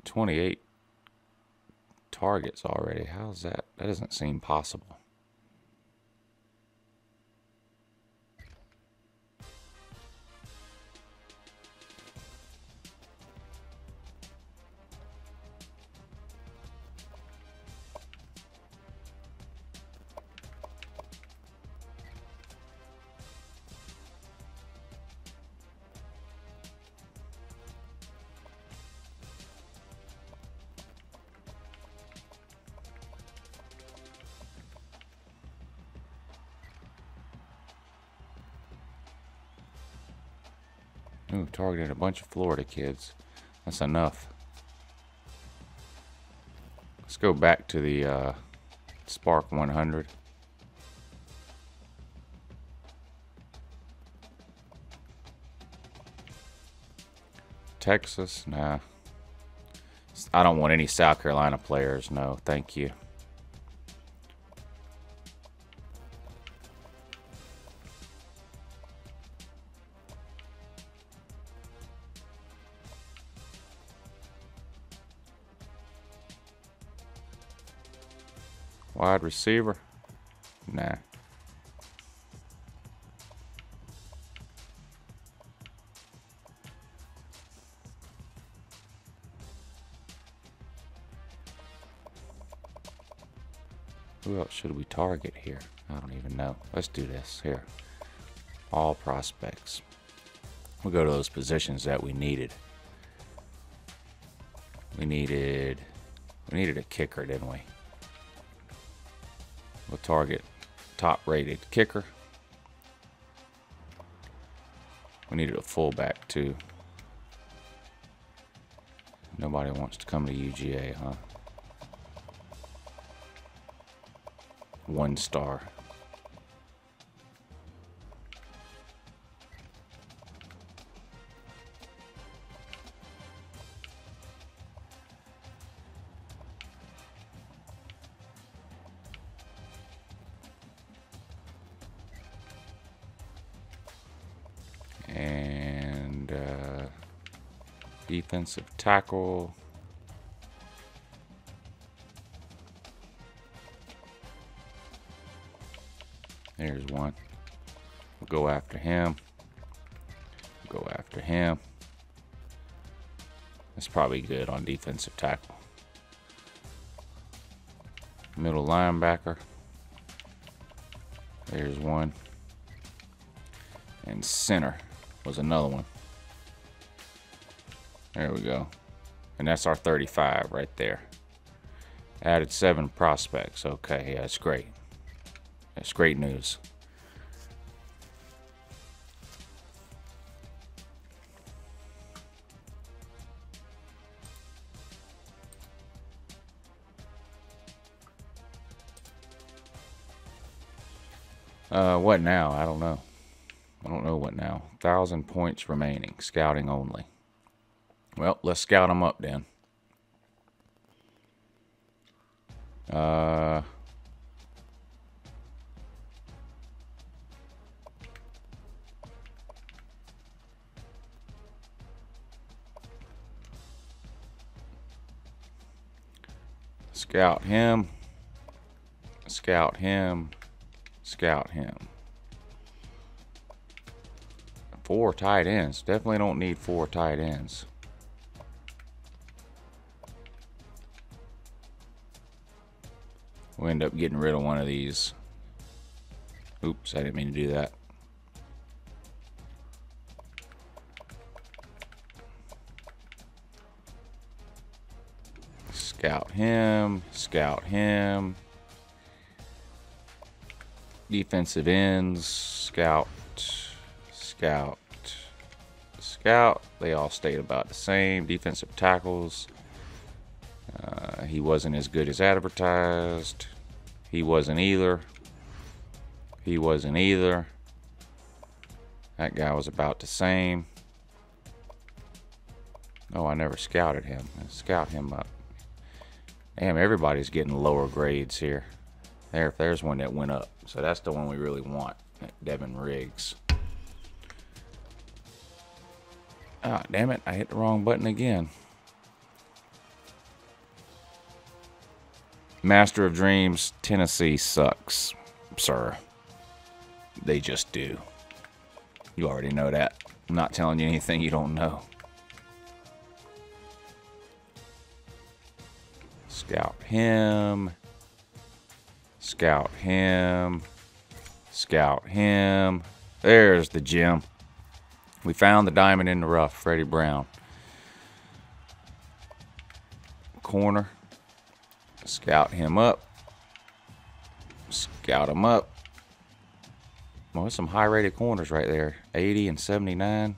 28 targets already. How's that? That doesn't seem possible. Ooh, targeted a bunch of Florida kids. That's enough. Let's go back to the Spark 100. Texas, nah. I don't want any South Carolina players. No, thank you. Wide receiver? Nah. Who else should we target here? I don't even know. Let's do this here. All prospects. We'll go to those positions that we needed. We needed a kicker, didn't we? We'll target top-rated kicker. We needed a fullback too. Nobody wants to come to UGA, huh? 1 star. And defensive tackle. There's one. We'll go after him. Go after him. That's probably good on defensive tackle. Middle linebacker. There's one. And center was another one. There we go. And that's our 35 right there. Added 7 prospects. Okay, yeah, that's great. That's great news. What now? I don't know. I don't know what now. 1,000 points remaining. Scouting only. Well, let's scout them up then. Scout him. Scout him. Scout him. 4 tight ends. Definitely don't need 4 tight ends. We'll end up getting rid of one of these. Oops, I didn't mean to do that. Scout him. Scout him. Defensive ends. Scout. Scout. Scout. They all stayed about the same. Defensive tackles. He wasn't as good as advertised. He wasn't either. He wasn't either. That guy was about the same. Oh, I never scouted him. Let's scout him up. Damn, everybody's getting lower grades here. There's one that went up. So that's the one we really want. Devin Riggs. Ah, damn it. I hit the wrong button again. Master of Dreams, Tennessee sucks, sir. They just do. You already know that. I'm not telling you anything you don't know. Scout him. Scout him. Scout him. There's the gem. We found the diamond in the rough, Freddie Brown. Corner. Scout him up. Scout him up. Well, there's some high-rated corners right there. 80 and 79.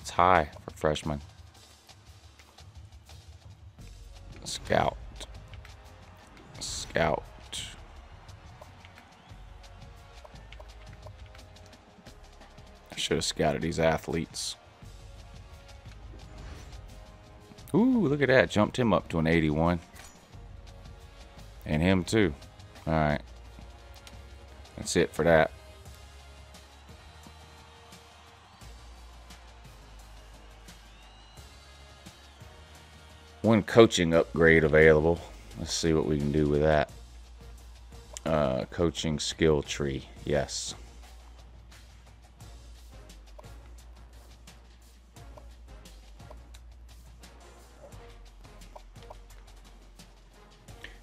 It's high for freshmen. Scout. Scout. I should have scouted these athletes. Ooh, look at that. Jumped him up to an 81. And him too. Alright. That's it for that. One coaching upgrade available. Let's see what we can do with that. Coaching skill tree. Yes.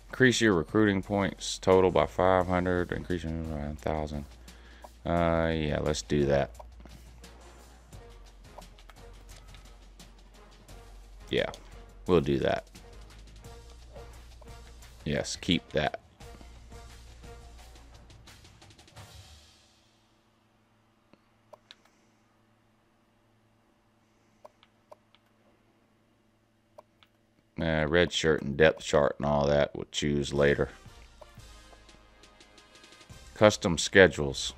Increase your recruiting points total by 500. Increase your by 1,000. Yeah, let's do that. Yeah, we'll do that. Yes, keep that. Red shirt and depth chart and all that we'll choose later. Custom schedules.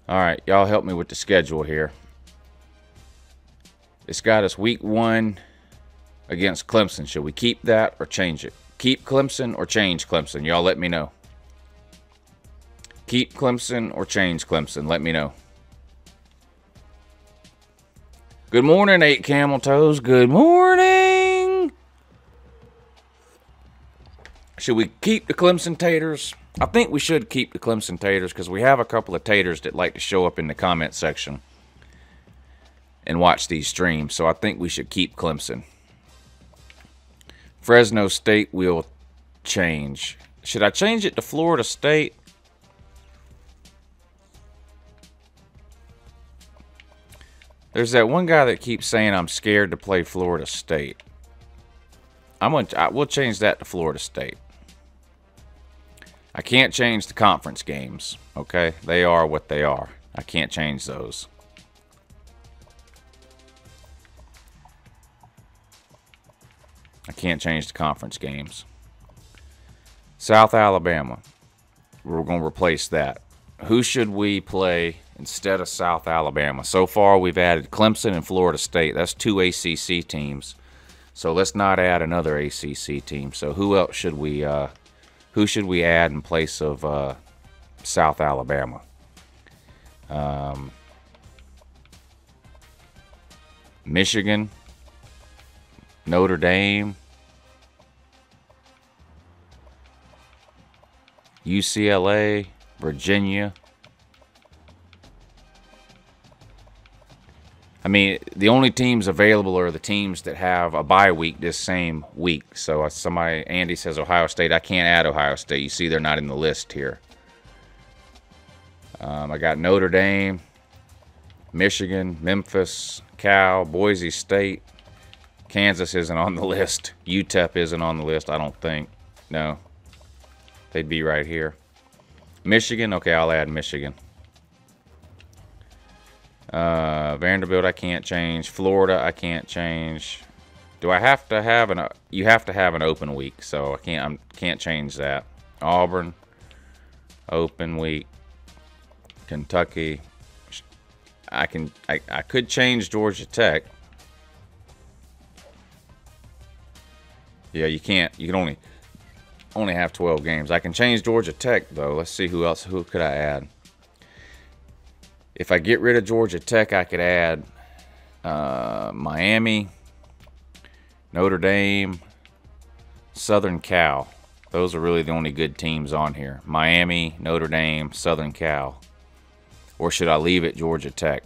Alright, y'all help me with the schedule here. It's got us week 1 against Clemson. Should we keep that or change it? Keep Clemson or change Clemson? Y'all let me know. Keep Clemson or change Clemson? Let me know. Good morning, 8 Camel Toes. Good morning. Should we keep the Clemson Taters? I think we should keep the Clemson Taters because we have a couple of Taters that like to show up in the comment section and watch these streams. So I think we should keep Clemson. Fresno State will change. Should I change it to Florida State? There's that one guy that keeps saying I'm scared to play Florida State. We'll change that to Florida State. I can't change the conference games, okay? They are what they are. I can't change those. I can't change the conference games. South Alabama. We're going to replace that. Who should we play instead of South Alabama? So far, we've added Clemson and Florida State. That's 2 ACC teams. So let's not add another ACC team. So who else should we add in place of South Alabama? Michigan, Notre Dame, UCLA, Virginia, I mean, the only teams available are the teams that have a bye week this same week. So Andy says Ohio State. I can't add Ohio State. You see they're not in the list here. I got Notre Dame, Michigan, Memphis, Cal, Boise State. Kansas isn't on the list. UTEP isn't on the list, I don't think. No. They'd be right here. Michigan, okay, I'll add Michigan. Vanderbilt, I can't change. Florida, I can't change. Do I have to have you have to have an open week, so I can't change that. Auburn, open week. Kentucky, I could change Georgia Tech. Yeah, you can't. You can only have 12 games. I can change Georgia Tech though. Let's see who could I add. If I get rid of Georgia Tech, I could add Miami, Notre Dame, Southern Cal. Those are really the only good teams on here. Miami, Notre Dame, Southern Cal. Or should I leave it Georgia Tech?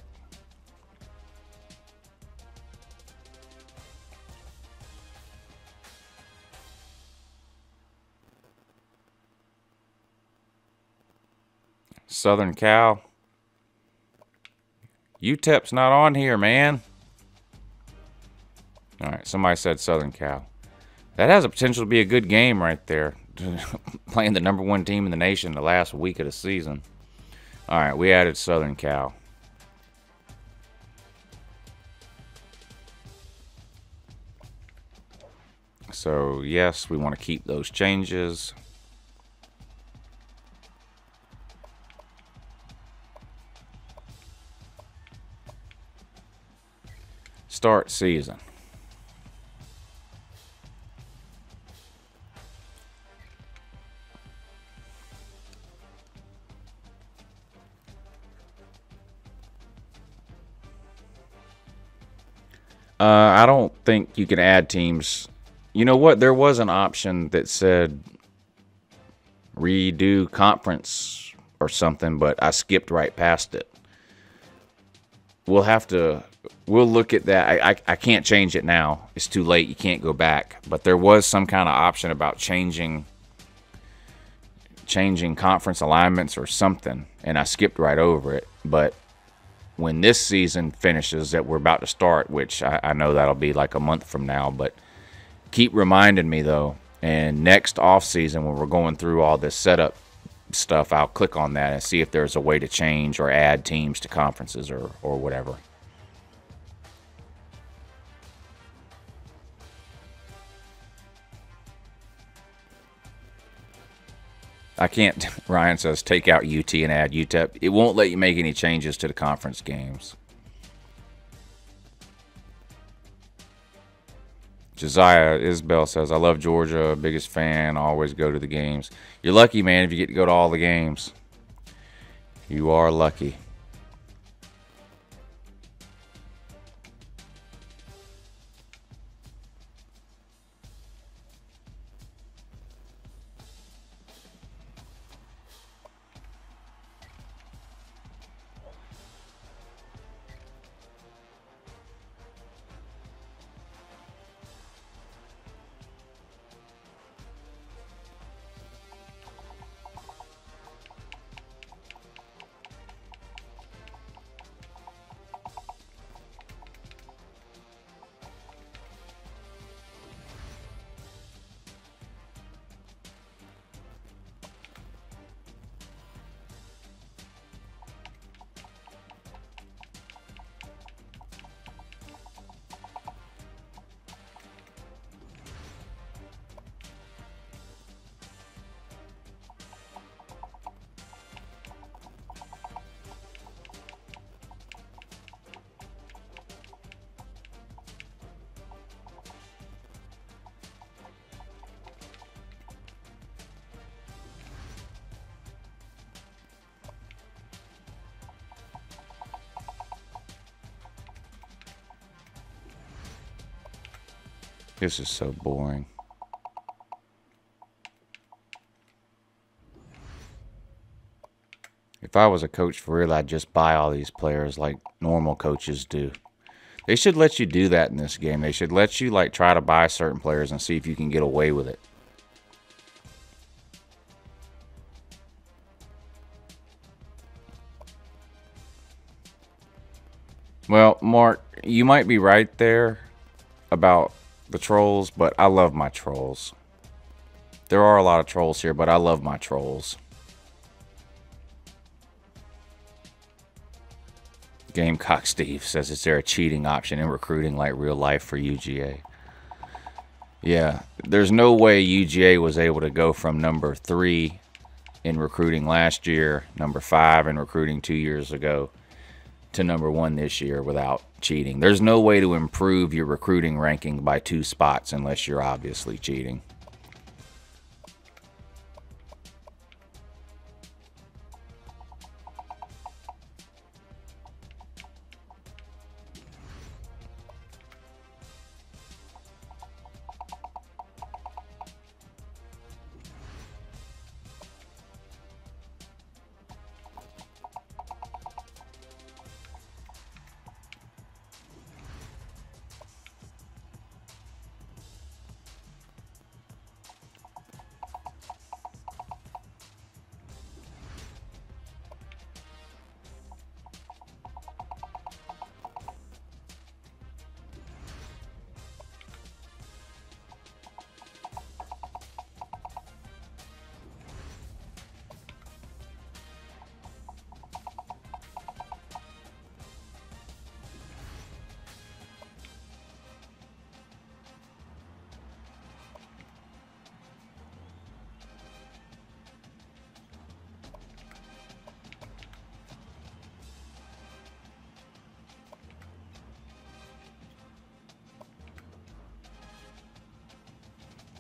Southern Cal. UTEP's not on here, man. All right, somebody said Southern Cal. That has a potential to be a good game right there. Playing the #1 team in the nation the last week of the season. All right, we added Southern Cal. So, yes, we want to keep those changes. Start season. I don't think you can add teams. You know what? There was an option that said redo conference or something, but I skipped right past it. We'll look at that. I can't change it now. It's too late. You can't go back. But there was some kind of option about changing conference alignments or something, and I skipped right over it. But when this season finishes that we're about to start, which I know that'll be like a month from now, but keep reminding me though. And next off season when we're going through all this setup stuff, I'll click on that and see if there's a way to change or add teams to conferences or whatever. I can't, Ryan says, take out UT and add UTEP. It won't let you make any changes to the conference games. Josiah Isbell says, I love Georgia, biggest fan, always go to the games. You're lucky, man, if you get to go to all the games. You are lucky. This is so boring. If I was a coach for real, I'd just buy all these players like normal coaches do. They should let you do that in this game. They should let you, like, try to buy certain players and see if you can get away with it. Well, Mark, you might be right there about the trolls, but I love my trolls. There are a lot of trolls here, but I love my trolls. Gamecock Steve says, is there a cheating option in recruiting like real life for UGA? Yeah, there's no way UGA was able to go from number 3 in recruiting last year, number 5 in recruiting 2 years ago, to number 1 this year without cheating. There's no way to improve your recruiting ranking by 2 spots unless you're obviously cheating.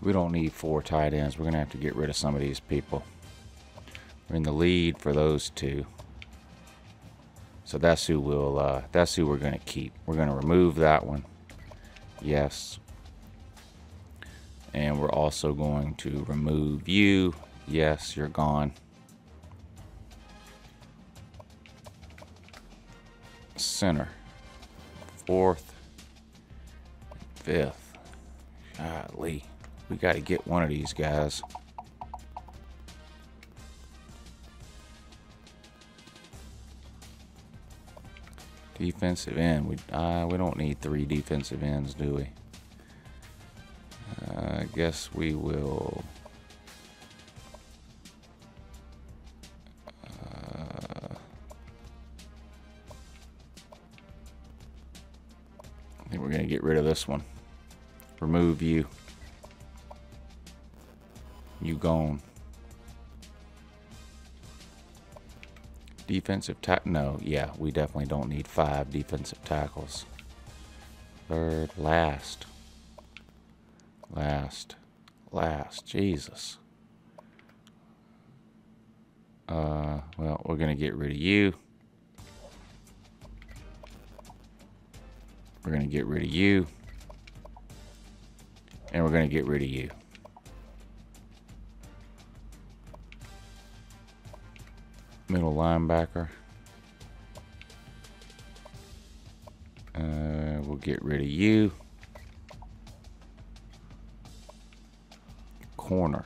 We don't need 4 tight ends. We're going to have to get rid of some of these people. We're in the lead for those 2. So that's who we're going to keep. We're going to remove that one. Yes. And we're also going to remove you. Yes, you're gone. Center. 4th. 5th. Golly. We got to get one of these guys. Defensive end. We don't need 3 defensive ends, do we? I guess we will. I think we're going to get rid of this one. Remove you. You gone. Defensive tackle. No, yeah, we definitely don't need 5 defensive tackles. 3rd, last. Jesus. Well, we're gonna get rid of you. We're gonna get rid of you. And we're gonna get rid of you. Middle linebacker. We'll get rid of you. Corner.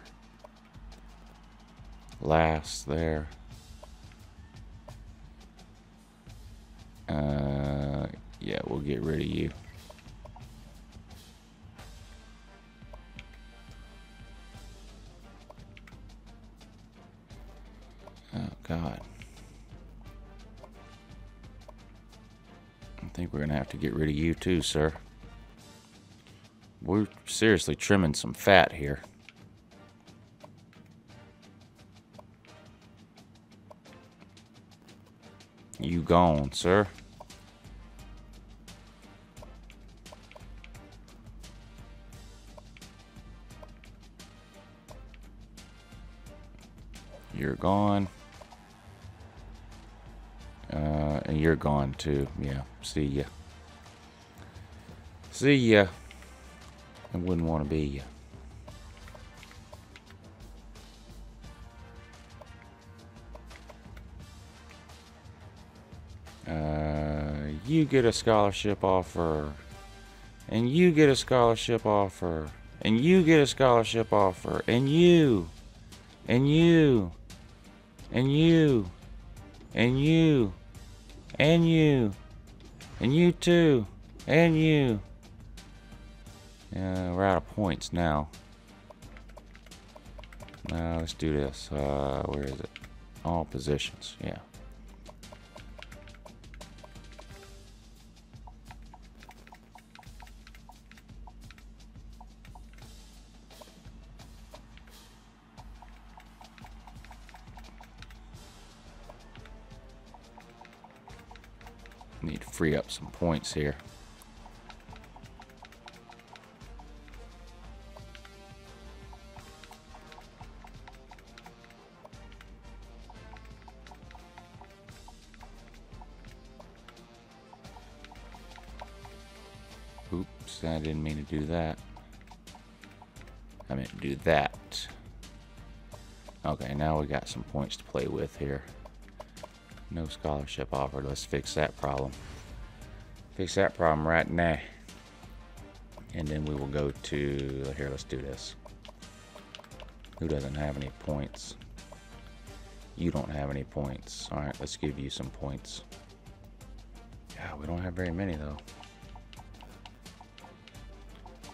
Last there. Yeah, we'll get rid of you. Oh, God. I think we're going to have to get rid of you too, sir. We're seriously trimming some fat here. You gone, sir. You're gone. And you're gone too. Yeah, see ya. See ya. I wouldn't want to be ya. You get a scholarship offer. And you get a scholarship offer. And you get a scholarship offer. And you. And you. And you. And you. And you. And you too. And you. We're out of points now. Now let's do this. Where is it? All positions. Yeah. Need to free up some points here. Oops, I didn't mean to do that. I meant to do that. Okay, now we got some points to play with here. No scholarship offered. Let's fix that problem. Fix that problem right now. And then we will go to... Here, let's do this. Who doesn't have any points? You don't have any points. Alright, let's give you some points. Yeah, we don't have very many, though.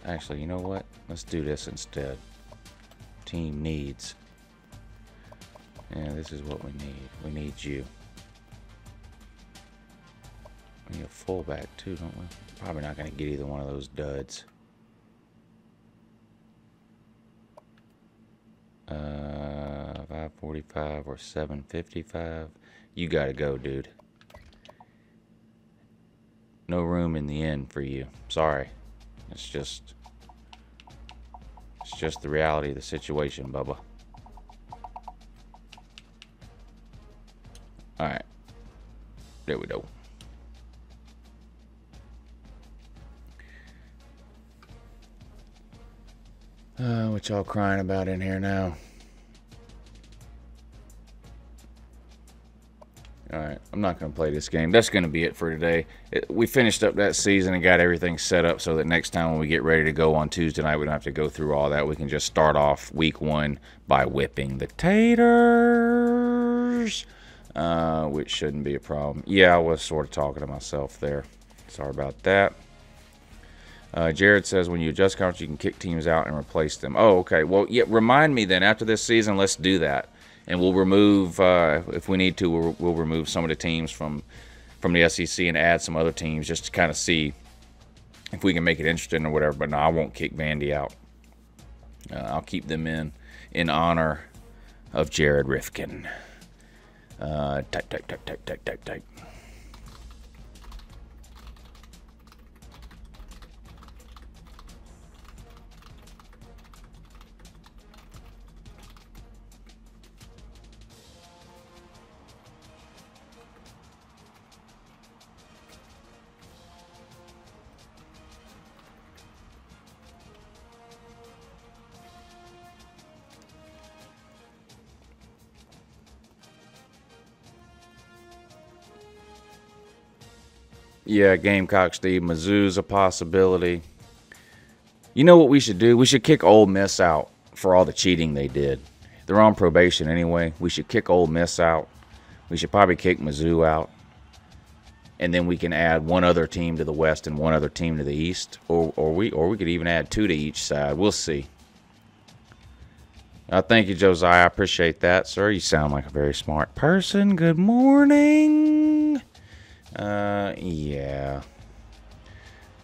Actually, you know what? Let's do this instead. Team needs. Yeah, this is what we need. We need you. We need a fullback too, don't we? Probably not going to get either one of those duds. 545 or 755. You got to go, dude. No room in the end for you. Sorry. It's just the reality of the situation, Bubba. Alright. There we go. What y'all crying about in here now? Alright, I'm not going to play this game. That's going to be it for today. We finished up that season and got everything set up so that next time when we get ready to go on Tuesday night, we don't have to go through all that. We can just start off week 1 by whipping the taters, which shouldn't be a problem. Yeah, I was sort of talking to myself there. Sorry about that. Jared says when you adjust coverage, you can kick teams out and replace them. Oh, okay. Well, yeah, remind me then after this season, let's do that. And we'll remove, if we need to, we'll remove some of the teams from the SEC and add some other teams just to kind of see if we can make it interesting or whatever. But no, I won't kick Vandy out. I'll keep them in honor of Jared Rifkin. Type. Yeah, Gamecock Steve, Mizzou's a possibility. You know what we should do? We should kick Ole Miss out for all the cheating they did. They're on probation anyway. We should kick Ole Miss out. We should probably kick Mizzou out. And then we can add one other team to the west and one other team to the east. Or we could even add 2 to each side. We'll see. Thank you, Josiah. I appreciate that, sir. You sound like a very smart person. Good morning. Yeah.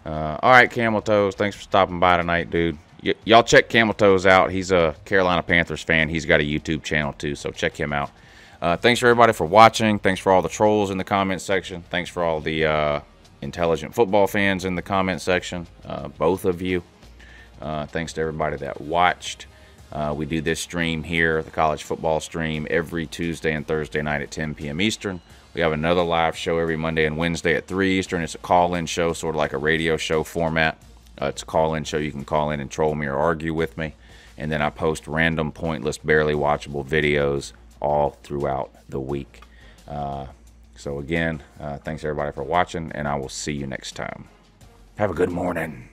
All right, Camel Toes. Thanks for stopping by tonight, dude. Y'all check Camel Toes out. He's a Carolina Panthers fan. He's got a YouTube channel, too, so check him out. Thanks, for everybody, for watching. Thanks for all the trolls in the comment section. Thanks for all the intelligent football fans in the comment section, both of you. Thanks to everybody that watched. We do this stream here, the college football stream, every Tuesday and Thursday night at 10 p.m. Eastern. We have another live show every Monday and Wednesday at 3 Eastern. It's a call-in show, sort of like a radio show format. It's a call-in show. You can call in and troll me or argue with me. And then I post random, pointless, barely watchable videos all throughout the week. So again, thanks everybody for watching, and I will see you next time. Have a good morning.